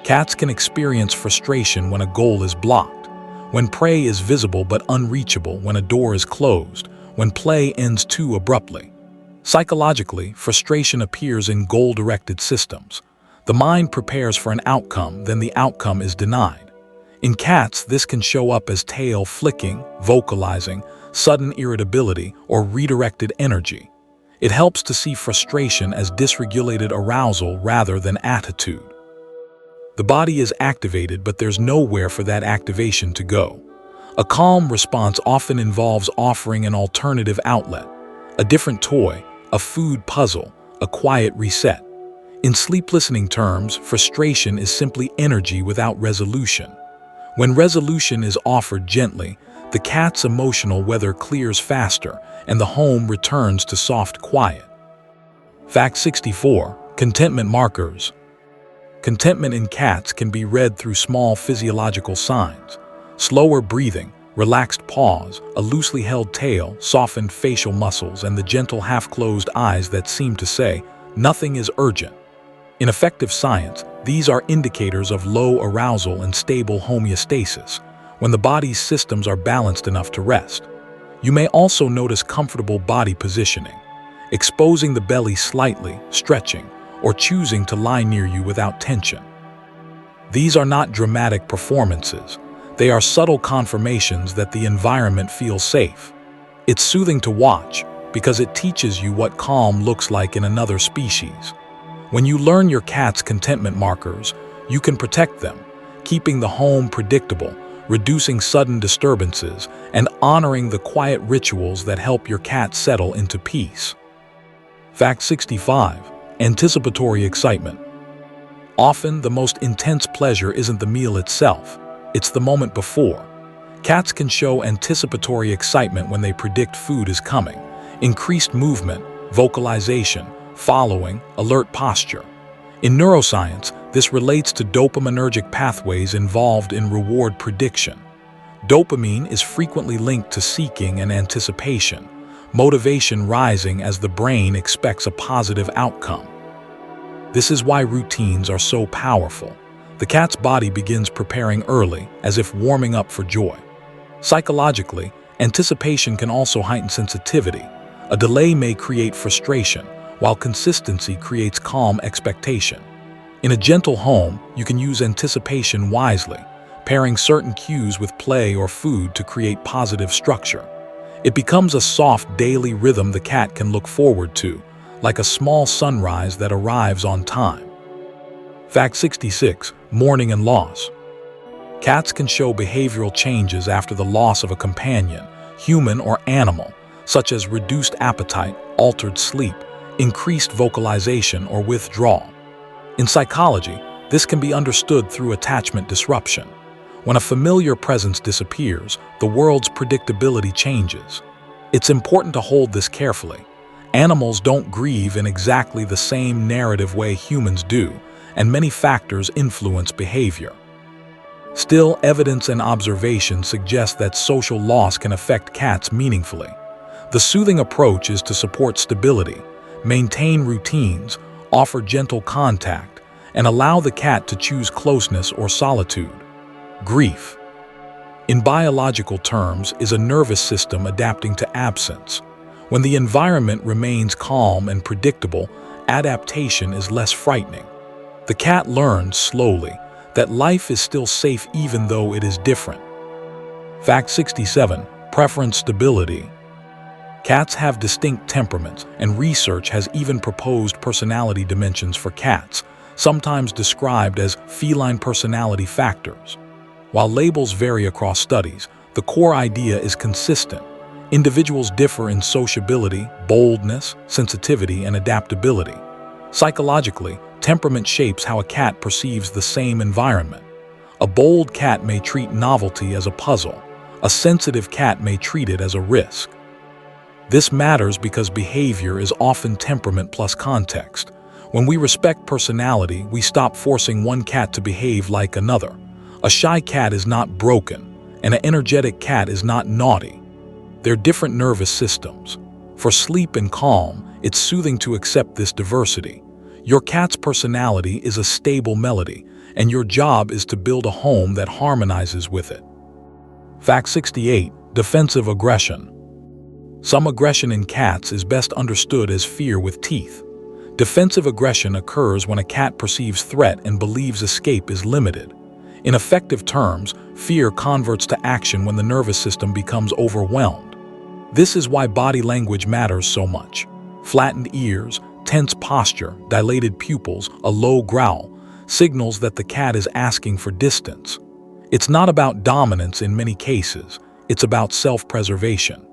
Cats can experience frustration when a goal is blocked, when prey is visible but unreachable, when a door is closed, when play ends too abruptly. Psychologically, frustration appears in goal-directed systems. The mind prepares for an outcome, then the outcome is denied. In cats, this can show up as tail flicking, vocalizing, sudden irritability, or redirected energy. It helps to see frustration as dysregulated arousal rather than attitude. The body is activated, but there's nowhere for that activation to go. A calm response often involves offering an alternative outlet: a different toy, a food puzzle, a quiet reset. In sleep listening terms, frustration is simply energy without resolution. When resolution is offered gently, the cat's emotional weather clears faster and the home returns to soft quiet. Fact 64. Contentment markers. Contentment in cats can be read through small physiological signs: slower breathing, relaxed pause, a loosely held tail, softened facial muscles, and the gentle half-closed eyes that seem to say, "Nothing is urgent." In effective science, these are indicators of low arousal and stable homeostasis, when the body's systems are balanced enough to rest. You may also notice comfortable body positioning, exposing the belly slightly, stretching, or choosing to lie near you without tension. These are not dramatic performances. They are subtle confirmations that the environment feels safe. It's soothing to watch because it teaches you what calm looks like in another species. When you learn your cat's contentment markers, you can protect them, keeping the home predictable, reducing sudden disturbances, and honoring the quiet rituals that help your cat settle into peace. Fact 65. Anticipatory excitement. Often, the most intense pleasure isn't the meal itself, it's the moment before. Cats can show anticipatory excitement when they predict food is coming. Increased movement, vocalization, following, alert posture. In neuroscience, this relates to dopaminergic pathways involved in reward prediction. Dopamine is frequently linked to seeking and anticipation, motivation rising as the brain expects a positive outcome. This is why routines are so powerful. The cat's body begins preparing early, as if warming up for joy. Psychologically, anticipation can also heighten sensitivity. A delay may create frustration, while consistency creates calm expectation. In a gentle home, you can use anticipation wisely, pairing certain cues with play or food to create positive structure. It becomes a soft daily rhythm the cat can look forward to, like a small sunrise that arrives on time. Fact 66. Mourning and loss. Cats can show behavioral changes after the loss of a companion, human or animal, such as reduced appetite, altered sleep, increased vocalization, or withdrawal. In psychology, this can be understood through attachment disruption. When a familiar presence disappears, the world's predictability changes. It's important to hold this carefully. Animals don't grieve in exactly the same narrative way humans do, and many factors influence behavior. Still, evidence and observation suggest that social loss can affect cats meaningfully. The soothing approach is to support stability, maintain routines, offer gentle contact, and allow the cat to choose closeness or solitude. Grief, in biological terms, is a nervous system adapting to absence. When the environment remains calm and predictable, adaptation is less frightening. The cat learns slowly that life is still safe even though it is different. Fact 67. Preference stability. Cats have distinct temperaments, and research has even proposed personality dimensions for cats, sometimes described as feline personality factors. While labels vary across studies, the core idea is consistent. Individuals differ in sociability, boldness, sensitivity, and adaptability. Psychologically, temperament shapes how a cat perceives the same environment. A bold cat may treat novelty as a puzzle. A sensitive cat may treat it as a risk. This matters because behavior is often temperament plus context. When we respect personality, we stop forcing one cat to behave like another. A shy cat is not broken, and an energetic cat is not naughty. They're different nervous systems. For sleep and calm, it's soothing to accept this diversity. Your cat's personality is a stable melody, and your job is to build a home that harmonizes with it. Fact 68. Defensive aggression. Some aggression in cats is best understood as fear with teeth. Defensive aggression occurs when a cat perceives threat and believes escape is limited. In effective terms, fear converts to action when the nervous system becomes overwhelmed. This is why body language matters so much. Flattened ears, tense posture, dilated pupils, a low growl, signals that the cat is asking for distance. It's not about dominance in many cases, it's about self-preservation.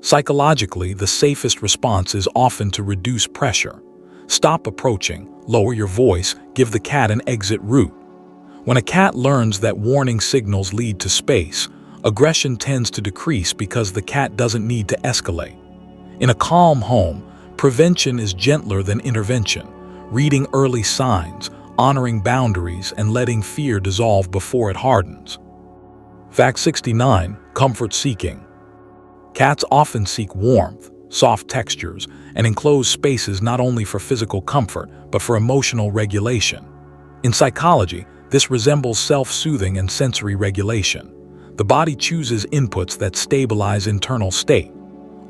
Psychologically, the safest response is often to reduce pressure. Stop approaching, lower your voice, give the cat an exit route. When a cat learns that warning signals lead to space, aggression tends to decrease because the cat doesn't need to escalate. In a calm home, prevention is gentler than intervention, reading early signs, honoring boundaries, and letting fear dissolve before it hardens. Fact 69. Comfort seeking. Cats often seek warmth, soft textures, and enclosed spaces not only for physical comfort, but for emotional regulation. In psychology, this resembles self-soothing and sensory regulation. The body chooses inputs that stabilize internal state.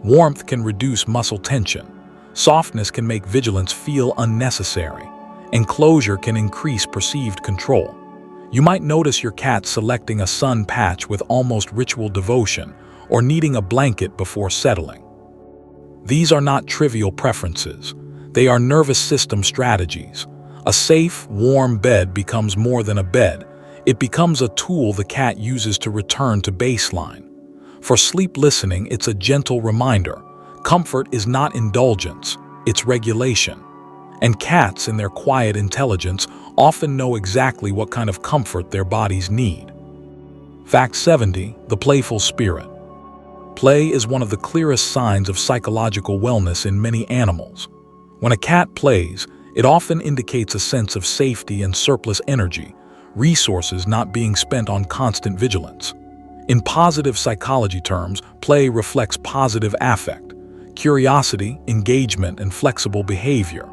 Warmth can reduce muscle tension. Softness can make vigilance feel unnecessary. Enclosure can increase perceived control. You might notice your cat selecting a sun patch with almost ritual devotion, or needing a blanket before settling. These are not trivial preferences. They are nervous system strategies. A safe, warm bed becomes more than a bed. It becomes a tool the cat uses to return to baseline. For sleep listening, it's a gentle reminder. Comfort is not indulgence. it's regulation. And cats, in their quiet intelligence, often know exactly what kind of comfort their bodies need. Fact 70. The playful spirit. Play is one of the clearest signs of psychological wellness in many animals. When a cat plays, it often indicates a sense of safety and surplus energy, resources not being spent on constant vigilance. In positive psychology terms, play reflects positive affect, curiosity, engagement, and flexible behavior.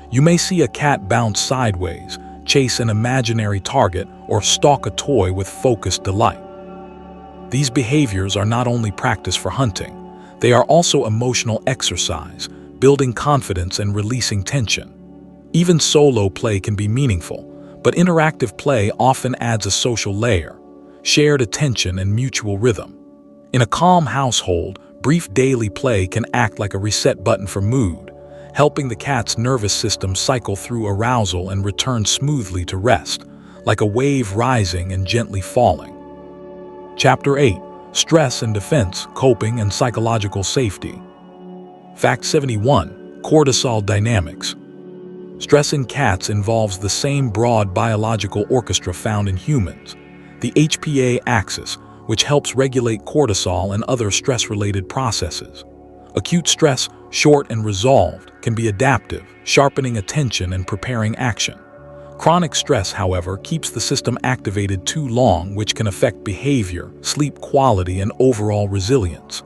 You may see a cat bounce sideways, chase an imaginary target, or stalk a toy with focused delight. These behaviors are not only practice for hunting, they are also emotional exercise, building confidence and releasing tension. Even solo play can be meaningful, but interactive play often adds a social layer, shared attention, and mutual rhythm. In a calm household, brief daily play can act like a reset button for mood, helping the cat's nervous system cycle through arousal and return smoothly to rest, like a wave rising and gently falling. Chapter 8. Stress and Defense, Coping and Psychological Safety. Fact 71. Cortisol Dynamics. Stress in cats involves the same broad biological orchestra found in humans, the HPA axis, which helps regulate cortisol and other stress-related processes. Acute stress, short and resolved, can be adaptive, sharpening attention and preparing action. Chronic stress, however, keeps the system activated too long, which can affect behavior, sleep quality, and overall resilience.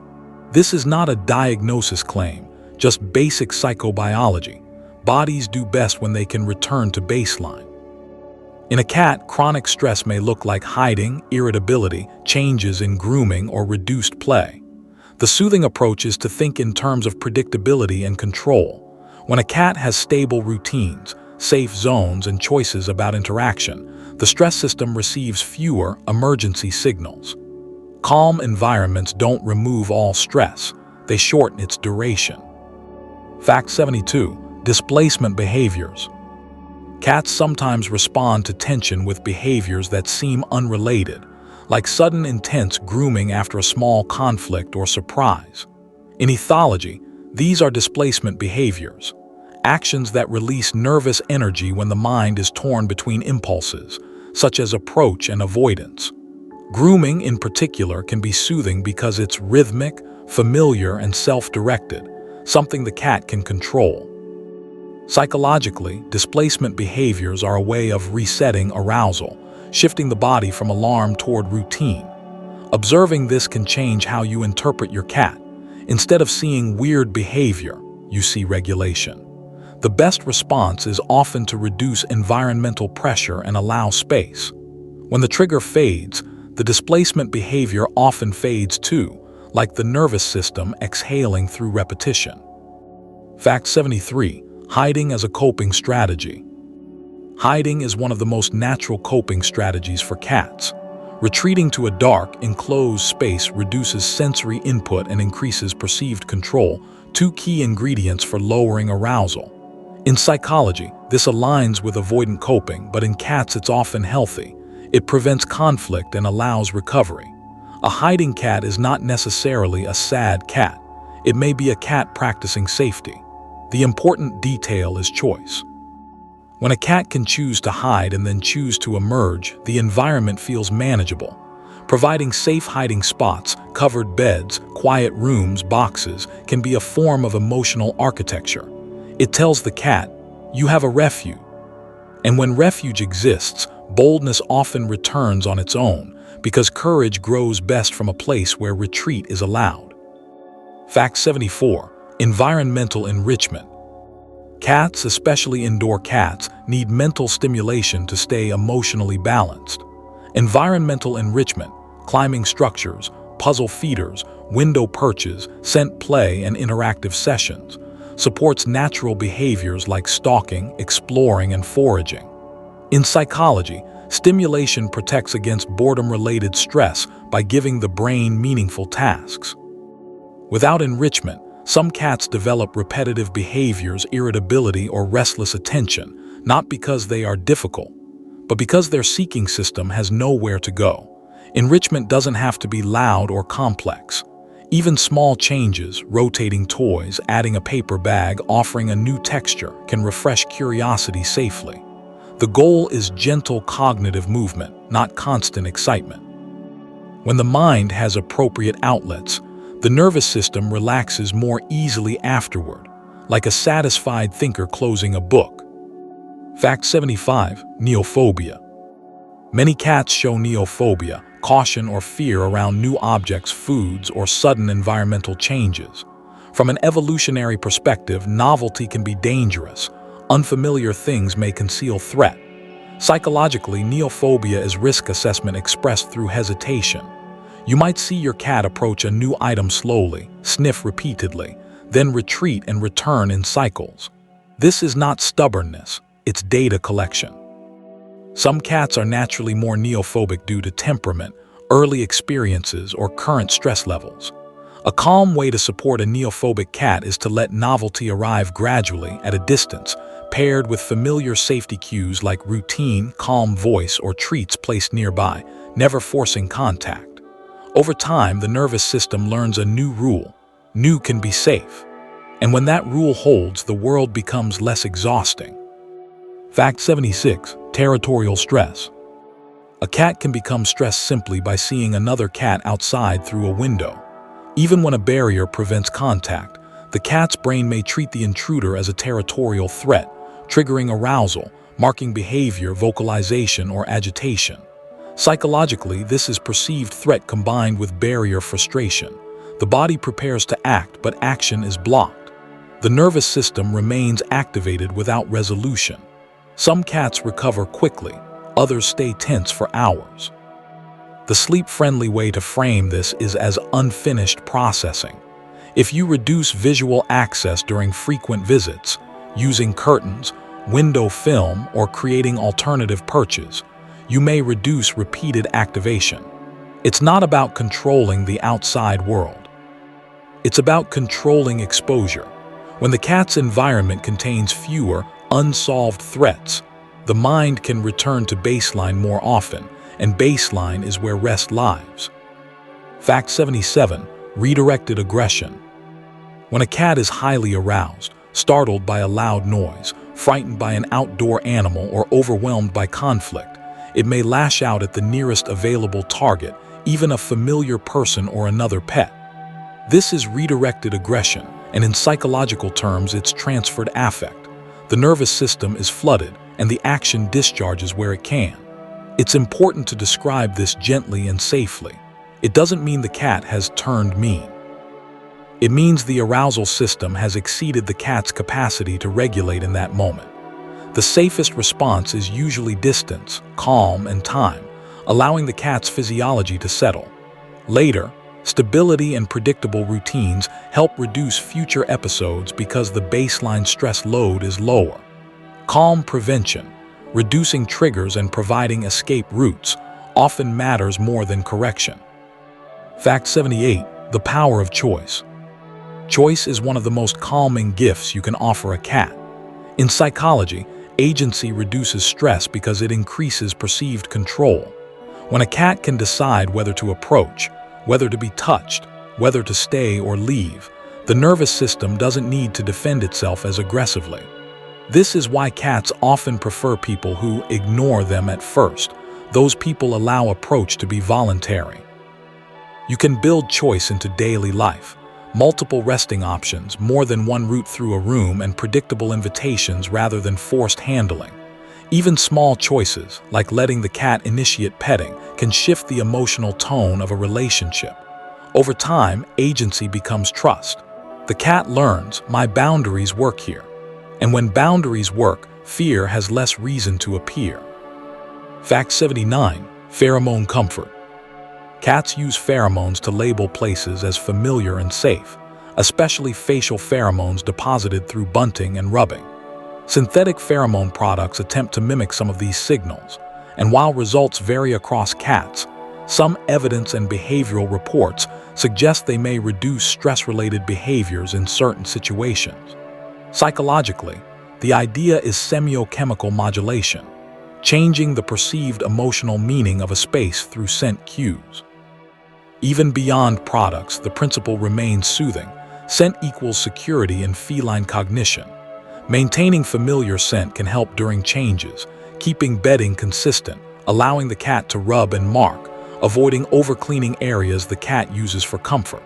This is not a diagnosis claim, just basic psychobiology. Bodies do best when they can return to baseline. In a cat, chronic stress may look like hiding, irritability, changes in grooming, or reduced play. The soothing approach is to think in terms of predictability and control. When a cat has stable routines, safe zones, and choices about interaction, the stress system receives fewer emergency signals. Calm environments don't remove all stress, they shorten its duration. Fact 72. Displacement behaviors. Cats sometimes respond to tension with behaviors that seem unrelated, like sudden intense grooming after a small conflict or surprise. In ethology, these are displacement behaviors, actions that release nervous energy when the mind is torn between impulses, such as approach and avoidance. Grooming, in particular, can be soothing because it's rhythmic, familiar, and self-directed, something the cat can control. Psychologically, displacement behaviors are a way of resetting arousal, shifting the body from alarm toward routine. Observing this can change how you interpret your cat. Instead of seeing weird behavior, you see regulation. The best response is often to reduce environmental pressure and allow space. When the trigger fades, the displacement behavior often fades too, like the nervous system exhaling through repetition. Fact 73. Hiding as a coping strategy. Hiding is one of the most natural coping strategies for cats. Retreating to a dark, enclosed space reduces sensory input and increases perceived control, two key ingredients for lowering arousal. In psychology, this aligns with avoidant coping, but in cats it's often healthy. It prevents conflict and allows recovery. A hiding cat is not necessarily a sad cat. It may be a cat practicing safety. The important detail is choice. When a cat can choose to hide and then choose to emerge, the environment feels manageable. Providing safe hiding spots, covered beds, quiet rooms, boxes, can be a form of emotional architecture. It tells the cat, you have a refuge. And when refuge exists, boldness often returns on its own, because courage grows best from a place where retreat is allowed. Fact 74. Environmental enrichment. Cats, especially indoor cats, need mental stimulation to stay emotionally balanced. Environmental enrichment, climbing structures, puzzle feeders, window perches, scent play, and interactive sessions, supports natural behaviors like stalking, exploring, and foraging. In psychology, stimulation protects against boredom-related stress by giving the brain meaningful tasks. Without enrichment, some cats develop repetitive behaviors, irritability, or restless attention, not because they are difficult, but because their seeking system has nowhere to go. Enrichment doesn't have to be loud or complex. Even small changes, rotating toys, adding a paper bag, offering a new texture, can refresh curiosity safely. The goal is gentle cognitive movement, not constant excitement. When the mind has appropriate outlets, the nervous system relaxes more easily afterward, like a satisfied thinker closing a book. Fact 75. Neophobia. Many cats show neophobia, caution or fear around new objects, foods, or sudden environmental changes. From an evolutionary perspective, novelty can be dangerous. Unfamiliar things may conceal threat. Psychologically, neophobia is risk assessment expressed through hesitation. You might see your cat approach a new item slowly, sniff repeatedly, then retreat and return in cycles. This is not stubbornness, it's data collection. Some cats are naturally more neophobic due to temperament, early experiences, or current stress levels. A calm way to support a neophobic cat is to let novelty arrive gradually at a distance, paired with familiar safety cues like routine, calm voice, or treats placed nearby, never forcing contact. Over time, the nervous system learns a new rule. New can be safe. And when that rule holds, the world becomes less exhausting. Fact 76. Territorial stress. A cat can become stressed simply by seeing another cat outside through a window. Even when a barrier prevents contact, the cat's brain may treat the intruder as a territorial threat, triggering arousal, marking behavior, vocalization, or agitation. Psychologically, this is perceived threat combined with barrier frustration. The body prepares to act, but action is blocked. The nervous system remains activated without resolution. Some cats recover quickly, others stay tense for hours. The sleep-friendly way to frame this is as unfinished processing. If you reduce visual access during frequent visits, using curtains, window film, or creating alternative perches, you may reduce repeated activation. It's not about controlling the outside world. It's about controlling exposure. When the cat's environment contains fewer unsolved threats, the mind can return to baseline more often, and baseline is where rest lives. Fact 77. Redirected aggression. When a cat is highly aroused, startled by a loud noise, frightened by an outdoor animal, or overwhelmed by conflict, it may lash out at the nearest available target, even a familiar person or another pet. This is redirected aggression, and in psychological terms, it's transferred affect. The nervous system is flooded, and the action discharges where it can. It's important to describe this gently and safely. It doesn't mean the cat has turned mean. It means the arousal system has exceeded the cat's capacity to regulate in that moment. The safest response is usually distance, calm, and time, allowing the cat's physiology to settle. Later, stability and predictable routines help reduce future episodes because the baseline stress load is lower. Calm prevention, reducing triggers and providing escape routes, often matters more than correction. Fact 78. The power of choice. Choice is one of the most calming gifts you can offer a cat. In psychology, agency reduces stress because it increases perceived control. When a cat can decide whether to approach, whether to be touched, whether to stay or leave, the nervous system doesn't need to defend itself as aggressively. This is why cats often prefer people who ignore them at first. Those people allow approach to be voluntary. You can build choice into daily life. Multiple resting options, more than one route through a room, and predictable invitations rather than forced handling. Even small choices, like letting the cat initiate petting, can shift the emotional tone of a relationship. Over time, agency becomes trust. The cat learns, my boundaries work here. And when boundaries work, fear has less reason to appear. Fact 79. Pheromone comfort. Cats use pheromones to label places as familiar and safe, especially facial pheromones deposited through bunting and rubbing. Synthetic pheromone products attempt to mimic some of these signals, and while results vary across cats, some evidence and behavioral reports suggest they may reduce stress-related behaviors in certain situations. Psychologically, the idea is semiochemical modulation, changing the perceived emotional meaning of a space through scent cues. Even beyond products, the principle remains soothing. Scent equals security in feline cognition. Maintaining familiar scent can help during changes, keeping bedding consistent, allowing the cat to rub and mark, avoiding overcleaning areas the cat uses for comfort.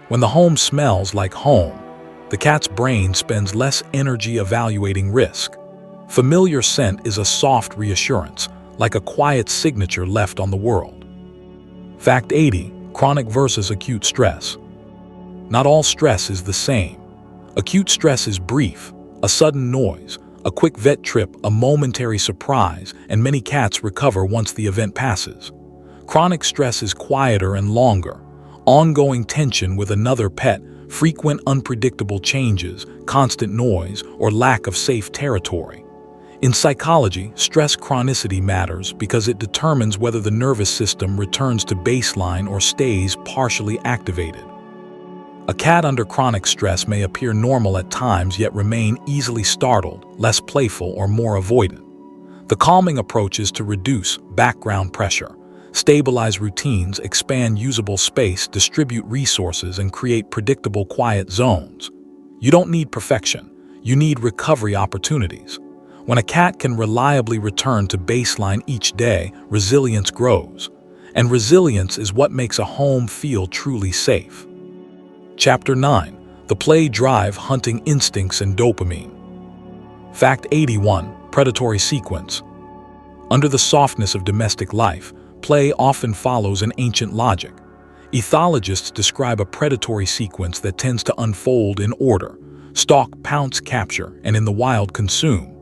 When the home smells like home, the cat's brain spends less energy evaluating risk. Familiar scent is a soft reassurance, like a quiet signature left on the world. Fact 80. Chronic versus acute stress. Not all stress is the same. Acute stress is brief, a sudden noise, a quick vet trip, a momentary surprise, and many cats recover once the event passes. Chronic stress is quieter and longer. Ongoing tension with another pet, frequent unpredictable changes, constant noise, or lack of safe territory. In psychology, stress chronicity matters because it determines whether the nervous system returns to baseline or stays partially activated. A cat under chronic stress may appear normal at times yet remain easily startled, less playful, or more avoidant. The calming approach is to reduce background pressure, stabilize routines, expand usable space, distribute resources, and create predictable quiet zones. You don't need perfection, you need recovery opportunities. When a cat can reliably return to baseline each day, resilience grows. And resilience is what makes a home feel truly safe. Chapter 9. The Play Drive, Hunting Instincts and Dopamine. Fact 81. Predatory Sequence. Under the softness of domestic life, play often follows an ancient logic. Ethologists describe a predatory sequence that tends to unfold in order: stalk, pounce, capture, and in the wild consume.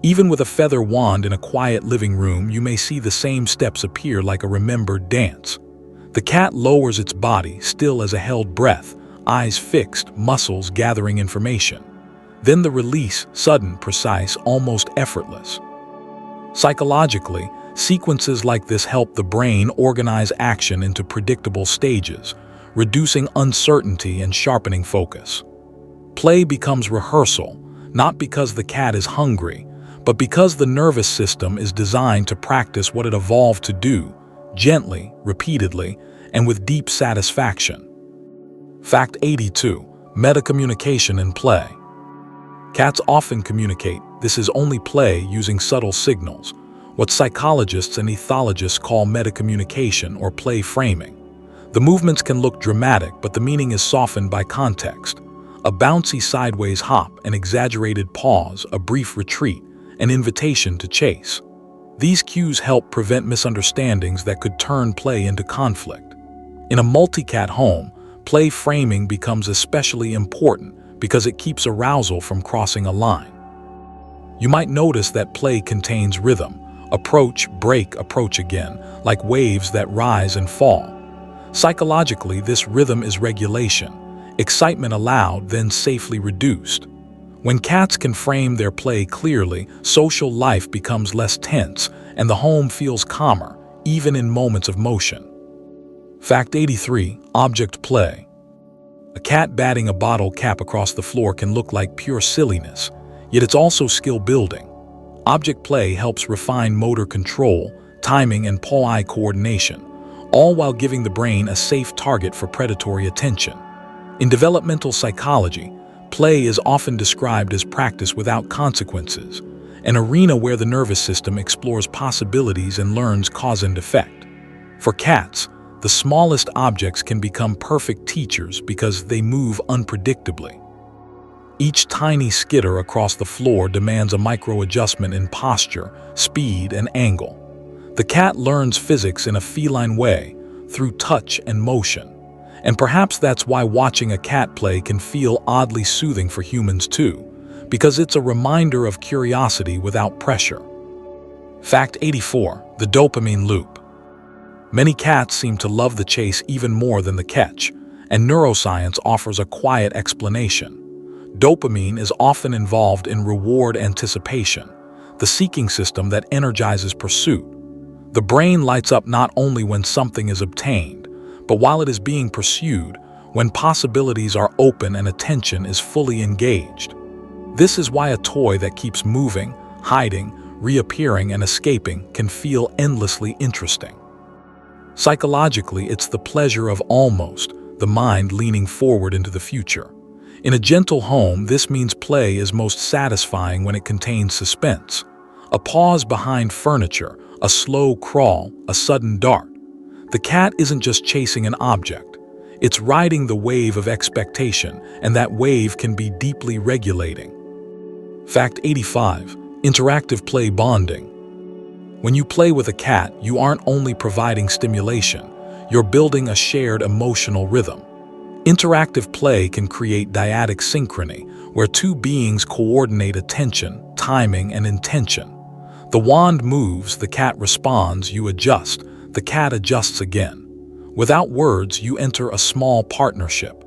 Even with a feather wand in a quiet living room, you may see the same steps appear like a remembered dance. The cat lowers its body, still as a held breath, eyes fixed, muscles gathering information. Then the release, sudden, precise, almost effortless. Psychologically, sequences like this help the brain organize action into predictable stages, reducing uncertainty and sharpening focus. Play becomes rehearsal, not because the cat is hungry, but because the nervous system is designed to practice what it evolved to do, gently, repeatedly, and with deep satisfaction. Fact 82. Metacommunication in play. Cats often communicate. This is only play using subtle signals, what psychologists and ethologists call metacommunication or play framing. The movements can look dramatic, but the meaning is softened by context. A bouncy sideways hop, an exaggerated pause, a brief retreat, an invitation to chase. These cues help prevent misunderstandings that could turn play into conflict. In a multi-cat home, play framing becomes especially important because it keeps arousal from crossing a line. You might notice that play contains rhythm: approach, break, approach again, like waves that rise and fall. Psychologically, this rhythm is regulation, excitement allowed, then safely reduced. When cats can frame their play clearly, social life becomes less tense, and the home feels calmer, even in moments of motion. Fact 83. Object play. A cat batting a bottle cap across the floor can look like pure silliness, yet it's also skill building. Object play helps refine motor control, timing, and paw-eye coordination, all while giving the brain a safe target for predatory attention. In developmental psychology, play is often described as practice without consequences, an arena where the nervous system explores possibilities and learns cause and effect. For cats, the smallest objects can become perfect teachers because they move unpredictably. Each tiny skitter across the floor demands a micro-adjustment in posture, speed, and angle. The cat learns physics in a feline way, through touch and motion. And perhaps that's why watching a cat play can feel oddly soothing for humans too, because it's a reminder of curiosity without pressure. Fact 84. The dopamine loop. Many cats seem to love the chase even more than the catch, and neuroscience offers a quiet explanation. Dopamine is often involved in reward anticipation, the seeking system that energizes pursuit. The brain lights up not only when something is obtained, but while it is being pursued, when possibilities are open and attention is fully engaged. This is why a toy that keeps moving, hiding, reappearing, and escaping can feel endlessly interesting. Psychologically, it's the pleasure of almost, the mind leaning forward into the future. In a gentle home, this means play is most satisfying when it contains suspense. A pause behind furniture, a slow crawl, a sudden dart. The cat isn't just chasing an object. It's riding the wave of expectation, and that wave can be deeply regulating. Fact 85. Interactive play bonding. When you play with a cat, you aren't only providing stimulation, you're building a shared emotional rhythm. Interactive play can create dyadic synchrony, where two beings coordinate attention, timing, and intention. The wand moves, the cat responds, you adjust, the cat adjusts again. Without words, you enter a small partnership.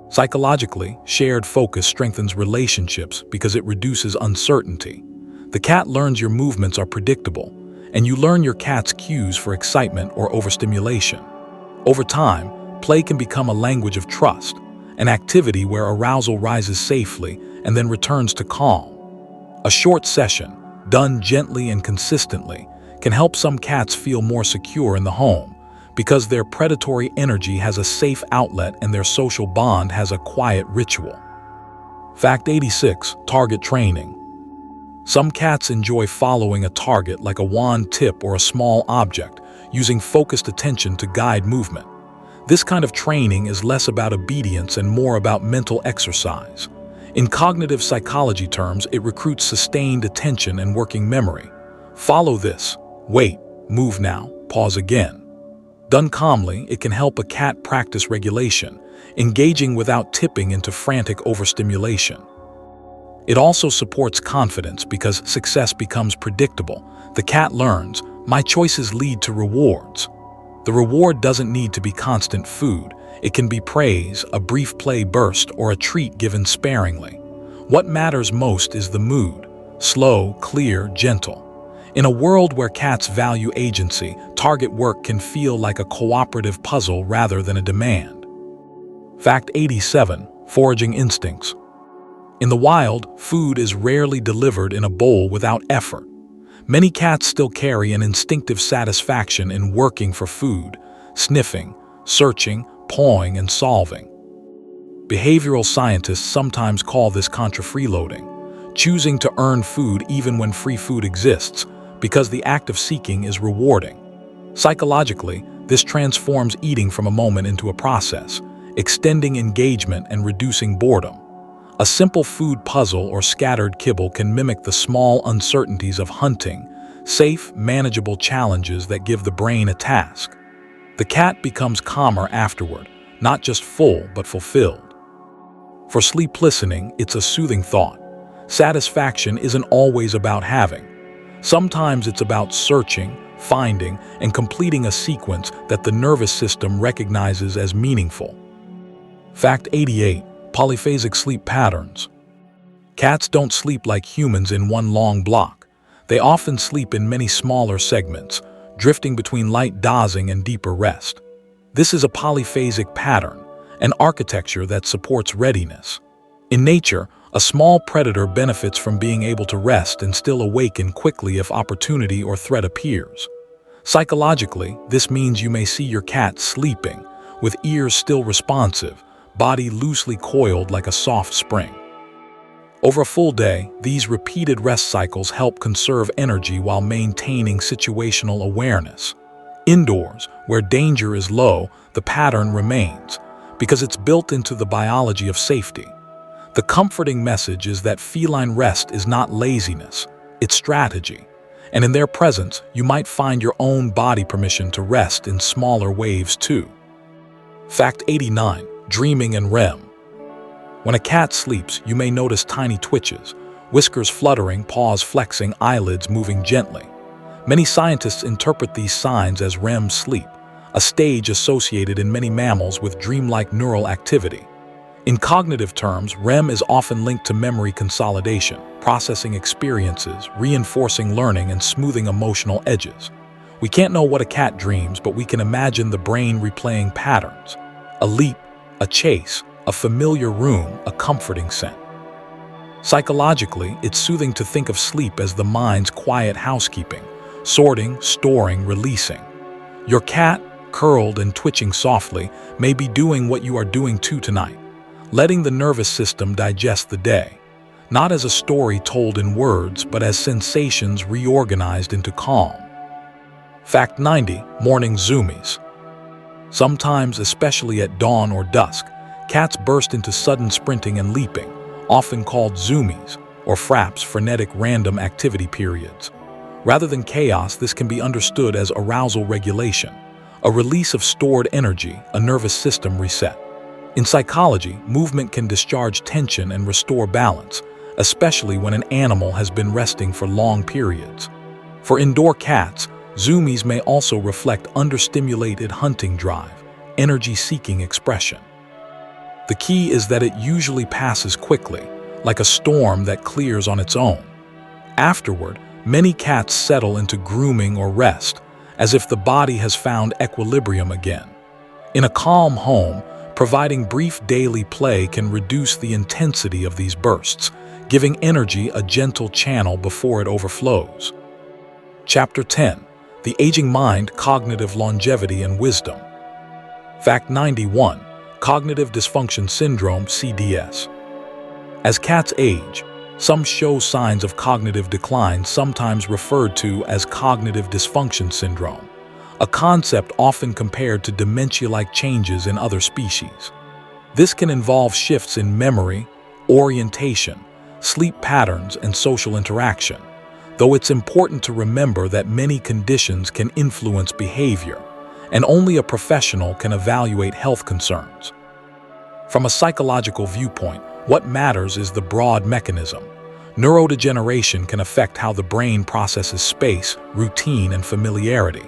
Psychologically, shared focus strengthens relationships because it reduces uncertainty. The cat learns your movements are predictable, and you learn your cat's cues for excitement or overstimulation. Over time, play can become a language of trust, an activity where arousal rises safely and then returns to calm. A short session, done gently and consistently, can help some cats feel more secure in the home because their predatory energy has a safe outlet and their social bond has a quiet ritual. Fact 86. Target training. Some cats enjoy following a target like a wand tip or a small object, using focused attention to guide movement. This kind of training is less about obedience and more about mental exercise. In cognitive psychology terms, it recruits sustained attention and working memory. Follow this. Wait, move now, pause again. Done calmly, it can help a cat practice regulation, engaging without tipping into frantic overstimulation. It also supports confidence because success becomes predictable. The cat learns, my choices lead to rewards. The reward doesn't need to be constant food. It can be praise, a brief play burst, or a treat given sparingly. What matters most is the mood, slow, clear, gentle. In a world where cats value agency, target work can feel like a cooperative puzzle rather than a demand. Fact 87. Foraging instincts. In the wild, food is rarely delivered in a bowl without effort. Many cats still carry an instinctive satisfaction in working for food, sniffing, searching, pawing, and solving. Behavioral scientists sometimes call this contra-freeloading, choosing to earn food even when free food exists, because the act of seeking is rewarding. Psychologically, this transforms eating from a moment into a process, extending engagement and reducing boredom. A simple food puzzle or scattered kibble can mimic the small uncertainties of hunting, safe, manageable challenges that give the brain a task. The cat becomes calmer afterward, not just full but fulfilled. For sleep listening, it's a soothing thought. Satisfaction isn't always about having. Sometimes it's about searching, finding, and completing a sequence that the nervous system recognizes as meaningful. Fact 88. Polyphasic sleep patterns. Cats don't sleep like humans in one long block. They often sleep in many smaller segments, drifting between light dozing and deeper rest. This is a polyphasic pattern, an architecture that supports readiness. In nature, a small predator benefits from being able to rest and still awaken quickly if opportunity or threat appears. Psychologically, this means you may see your cat sleeping, with ears still responsive, body loosely coiled like a soft spring. Over a full day, these repeated rest cycles help conserve energy while maintaining situational awareness. Indoors, where danger is low, the pattern remains, because it's built into the biology of safety. The comforting message is that feline rest is not laziness, it's strategy. And in their presence, you might find your own body permission to rest in smaller waves too. Fact 89. Dreaming and REM. When a cat sleeps, you may notice tiny twitches, whiskers fluttering, paws flexing, eyelids moving gently. Many scientists interpret these signs as REM sleep, a stage associated in many mammals with dreamlike neural activity. In cognitive terms, REM is often linked to memory consolidation, processing experiences, reinforcing learning, and smoothing emotional edges. We can't know what a cat dreams, but we can imagine the brain replaying patterns. A leap, a chase, a familiar room, a comforting scent. Psychologically, it's soothing to think of sleep as the mind's quiet housekeeping, sorting, storing, releasing. Your cat, curled and twitching softly, may be doing what you are doing too tonight, letting the nervous system digest the day, not as a story told in words, but as sensations reorganized into calm. Fact 90. Morning zoomies. Sometimes, especially at dawn or dusk, cats burst into sudden sprinting and leaping, often called zoomies, or fraps, frenetic random activity periods. Rather than chaos, this can be understood as arousal regulation, a release of stored energy, a nervous system reset. In psychology, movement can discharge tension and restore balance, especially when an animal has been resting for long periods. For indoor cats, zoomies may also reflect understimulated hunting drive, energy-seeking expression. The key is that it usually passes quickly, like a storm that clears on its own. Afterward, many cats settle into grooming or rest, as if the body has found equilibrium again. In a calm home, providing brief daily play can reduce the intensity of these bursts, giving energy a gentle channel before it overflows. Chapter 10. The Aging Mind, Cognitive Longevity and Wisdom. Fact 91. Cognitive Dysfunction Syndrome, CDS. As cats age, some show signs of cognitive decline, sometimes referred to as cognitive dysfunction syndrome, a concept often compared to dementia-like changes in other species. This can involve shifts in memory, orientation, sleep patterns, and social interaction, though it's important to remember that many conditions can influence behavior, and only a professional can evaluate health concerns. From a psychological viewpoint, what matters is the broad mechanism. Neurodegeneration can affect how the brain processes space, routine, and familiarity.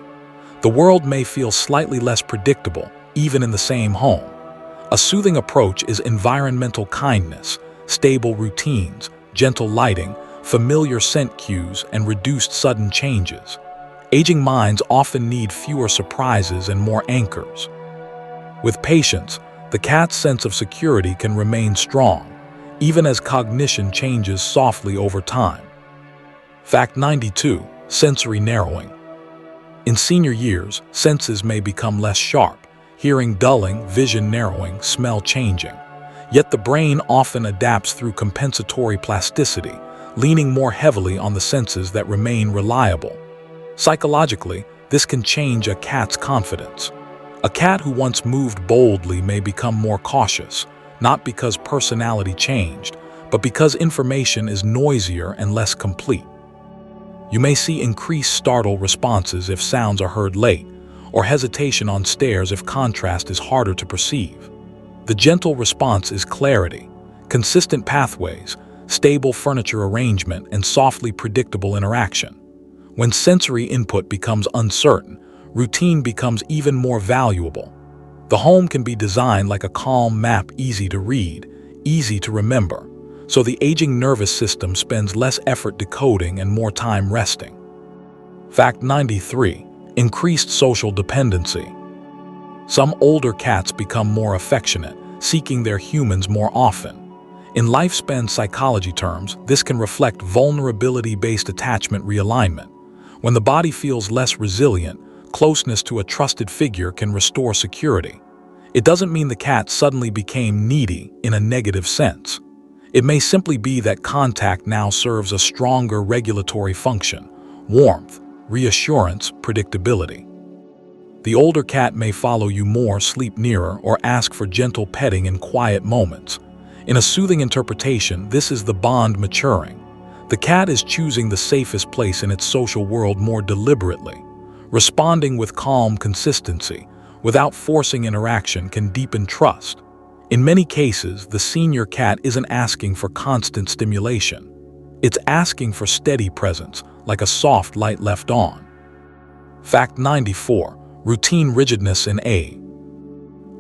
The world may feel slightly less predictable, even in the same home. A soothing approach is environmental kindness, stable routines, gentle lighting, familiar scent cues, and reduced sudden changes. Aging minds often need fewer surprises and more anchors. With patience, the cat's sense of security can remain strong, even as cognition changes softly over time. Fact 92. Sensory narrowing. In senior years, senses may become less sharp, hearing dulling, vision narrowing, smell changing. Yet the brain often adapts through compensatory plasticity, leaning more heavily on the senses that remain reliable. Psychologically, this can change a cat's confidence. A cat who once moved boldly may become more cautious, not because personality changed, but because information is noisier and less complete. You may see increased startle responses if sounds are heard late, or hesitation on stairs if contrast is harder to perceive. The gentle response is clarity, consistent pathways, stable furniture arrangement, and softly predictable interaction. When sensory input becomes uncertain, routine becomes even more valuable. The home can be designed like a calm map, easy to read, easy to remember, so the aging nervous system spends less effort decoding and more time resting. Fact 93. Increased social dependency. Some older cats become more affectionate, seeking their humans more often. In lifespan psychology terms, this can reflect vulnerability-based attachment realignment. When the body feels less resilient, closeness to a trusted figure can restore security. It doesn't mean the cat suddenly became needy in a negative sense. It may simply be that contact now serves a stronger regulatory function: warmth, reassurance, predictability. The older cat may follow you more, sleep nearer, or ask for gentle petting in quiet moments. In a soothing interpretation, this is the bond maturing. The cat is choosing the safest place in its social world more deliberately. Responding with calm consistency, without forcing interaction, can deepen trust. In many cases, the senior cat isn't asking for constant stimulation. It's asking for steady presence, like a soft light left on. Fact 94. Routine rigidness in A.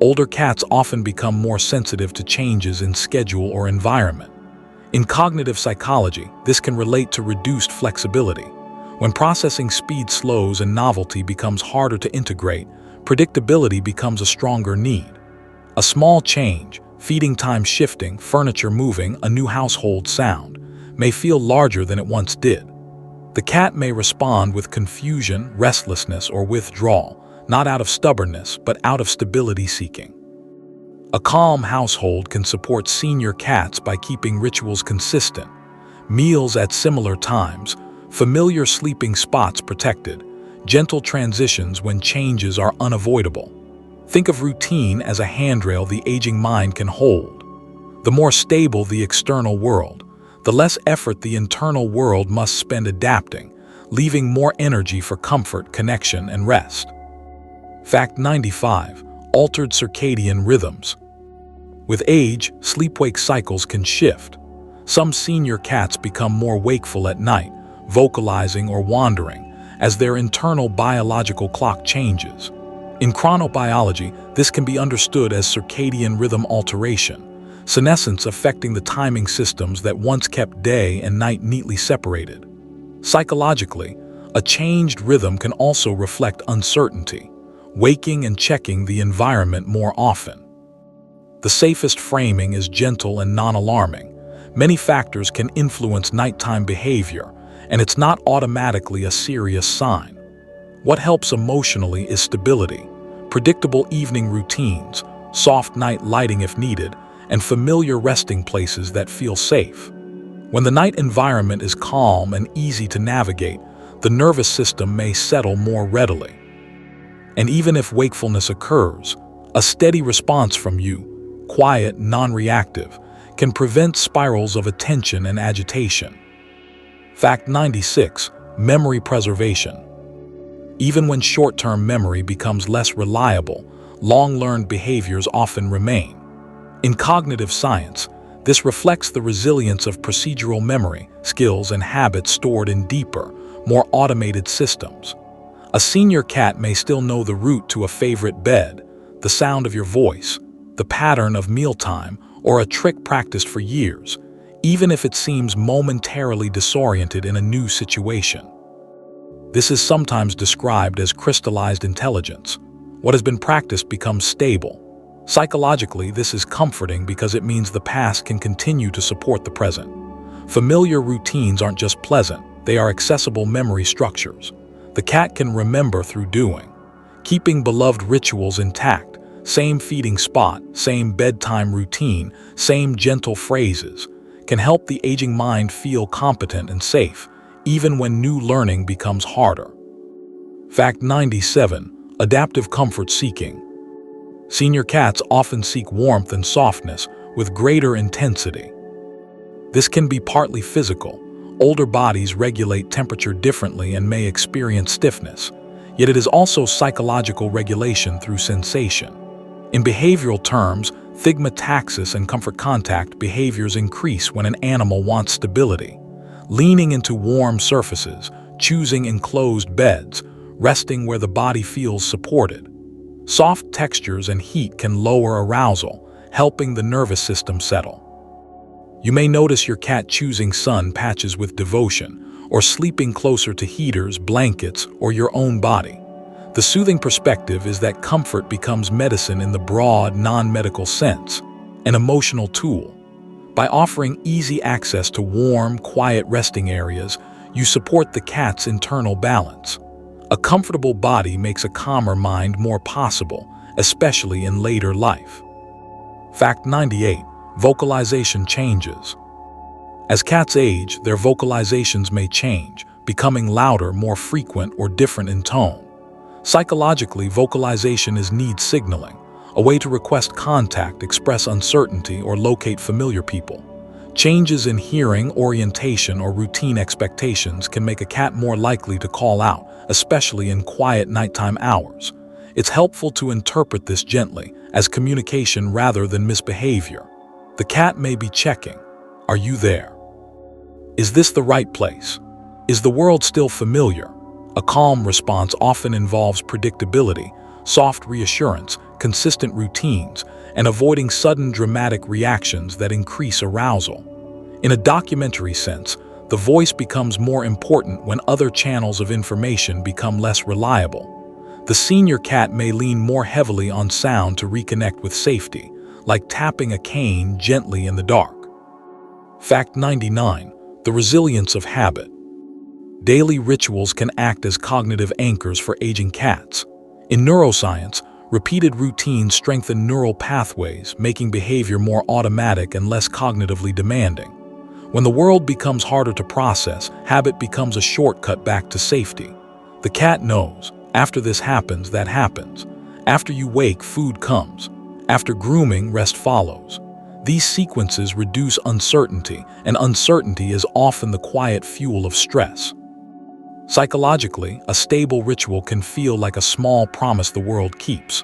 Older cats often become more sensitive to changes in schedule or environment. In cognitive psychology, this can relate to reduced flexibility. When processing speed slows and novelty becomes harder to integrate, predictability becomes a stronger need. A small change, feeding time shifting, furniture moving, a new household sound, may feel larger than it once did. The cat may respond with confusion, restlessness, or withdrawal, not out of stubbornness, but out of stability seeking. A calm household can support senior cats by keeping rituals consistent, meals at similar times, familiar sleeping spots protected, gentle transitions when changes are unavoidable. Think of routine as a handrail the aging mind can hold. The more stable the external world, the less effort the internal world must spend adapting, leaving more energy for comfort, connection, and rest. Fact 95. Altered circadian rhythms. With age, sleep-wake cycles can shift. Some senior cats become more wakeful at night, vocalizing or wandering, as their internal biological clock changes. In chronobiology, this can be understood as circadian rhythm alteration, senescence affecting the timing systems that once kept day and night neatly separated. Psychologically, a changed rhythm can also reflect uncertainty, waking and checking the environment more often. The safest framing is gentle and non-alarming. Many factors can influence nighttime behavior, and it's not automatically a serious sign. What helps emotionally is stability, predictable evening routines, soft night lighting if needed, and familiar resting places that feel safe. When the night environment is calm and easy to navigate, the nervous system may settle more readily. And even if wakefulness occurs, a steady response from you, quiet, non-reactive, can prevent spirals of attention and agitation. Fact 96. Memory preservation. Even when short-term memory becomes less reliable, long-learned behaviors often remain. In cognitive science, this reflects the resilience of procedural memory, skills, and habits stored in deeper, more automated systems. A senior cat may still know the route to a favorite bed, the sound of your voice, the pattern of mealtime, or a trick practiced for years, even if it seems momentarily disoriented in a new situation. This is sometimes described as crystallized intelligence. What has been practiced becomes stable. Psychologically, this is comforting because it means the past can continue to support the present. Familiar routines aren't just pleasant, they are accessible memory structures. The cat can remember through doing, keeping beloved rituals intact, same feeding spot, same bedtime routine, same gentle phrases, can help the aging mind feel competent and safe, even when new learning becomes harder. Fact 97. Adaptive comfort seeking. Senior cats often seek warmth and softness with greater intensity. This can be partly physical. Older bodies regulate temperature differently and may experience stiffness, yet it is also psychological regulation through sensation. In behavioral terms, thigmotaxis and comfort contact behaviors increase when an animal wants stability. Leaning into warm surfaces, choosing enclosed beds, resting where the body feels supported. Soft textures and heat can lower arousal, helping the nervous system settle. You may notice your cat choosing sun patches with devotion, or sleeping closer to heaters, blankets, or your own body. The soothing perspective is that comfort becomes medicine in the broad, non-medical sense, an emotional tool. By offering easy access to warm, quiet resting areas, you support the cat's internal balance. A comfortable body makes a calmer mind more possible, especially in later life. Fact 98. Vocalization changes. As cats age, their vocalizations may change, becoming louder, more frequent, or different in tone. Psychologically, vocalization is need signaling, a way to request contact, express uncertainty, or locate familiar people. Changes in hearing, orientation, or routine expectations can make a cat more likely to call out, especially in quiet nighttime hours. It's helpful to interpret this gently, as communication rather than misbehavior. The cat may be checking, "Are you there? Is this the right place? Is the world still familiar?" A calm response often involves predictability, soft reassurance, consistent routines, and avoiding sudden dramatic reactions that increase arousal. In a documentary sense, the voice becomes more important when other channels of information become less reliable. The senior cat may lean more heavily on sound to reconnect with safety, like tapping a cane gently in the dark. Fact 99. The resilience of habit. Daily rituals can act as cognitive anchors for aging cats. In neuroscience, repeated routines strengthen neural pathways, making behavior more automatic and less cognitively demanding. When the world becomes harder to process, habit becomes a shortcut back to safety. The cat knows, after this happens, that happens. After you wake, food comes. After grooming, rest follows. These sequences reduce uncertainty, and uncertainty is often the quiet fuel of stress. Psychologically, a stable ritual can feel like a small promise the world keeps.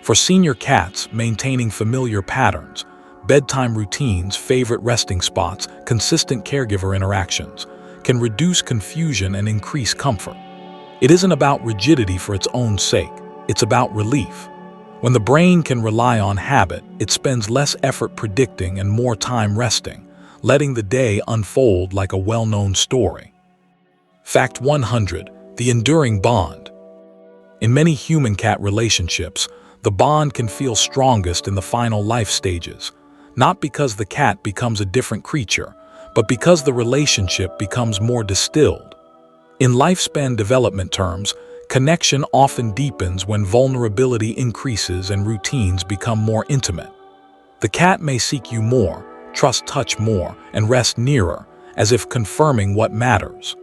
For senior cats, maintaining familiar patterns, bedtime routines, favorite resting spots, consistent caregiver interactions, can reduce confusion and increase comfort. It isn't about rigidity for its own sake, it's about relief. When the brain can rely on habit, it spends less effort predicting and more time resting, letting the day unfold like a well-known story. Fact 100. The enduring bond. In many human-cat relationships, the bond can feel strongest in the final life stages, not because the cat becomes a different creature, but because the relationship becomes more distilled. In lifespan development terms, connection often deepens when vulnerability increases and routines become more intimate. The cat may seek you more, trust touch more, and rest nearer, as if confirming what matters.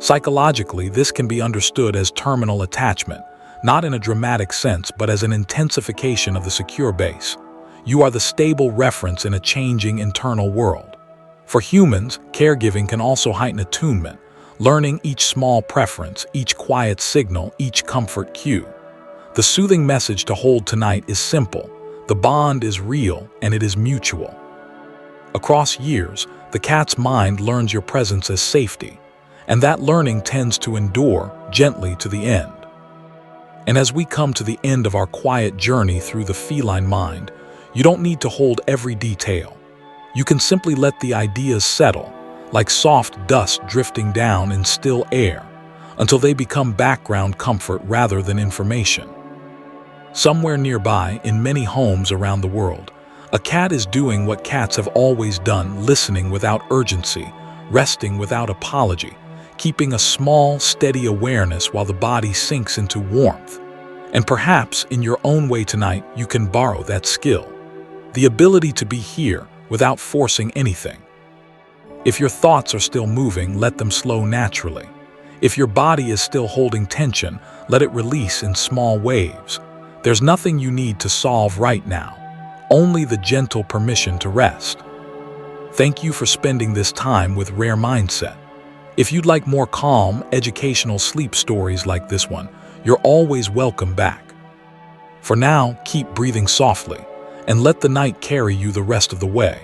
Psychologically, this can be understood as terminal attachment, not in a dramatic sense, but as an intensification of the secure base. You are the stable reference in a changing internal world. For humans, caregiving can also heighten attunement, learning each small preference, each quiet signal, each comfort cue. The soothing message to hold tonight is simple. The bond is real and it is mutual. Across years, the cat's mind learns your presence as safety, and that learning tends to endure gently to the end. And as we come to the end of our quiet journey through the feline mind, you don't need to hold every detail. You can simply let the ideas settle, like soft dust drifting down in still air, until they become background comfort rather than information. Somewhere nearby, in many homes around the world, a cat is doing what cats have always done, listening without urgency, resting without apology, keeping a small, steady awareness while the body sinks into warmth. And perhaps, in your own way tonight, you can borrow that skill. The ability to be here without forcing anything. If your thoughts are still moving, let them slow naturally. If your body is still holding tension, let it release in small waves. There's nothing you need to solve right now, only the gentle permission to rest. Thank you for spending this time with Rare Mindset. If you'd like more calm, educational sleep stories like this one, you're always welcome back. For now, keep breathing softly, and let the night carry you the rest of the way.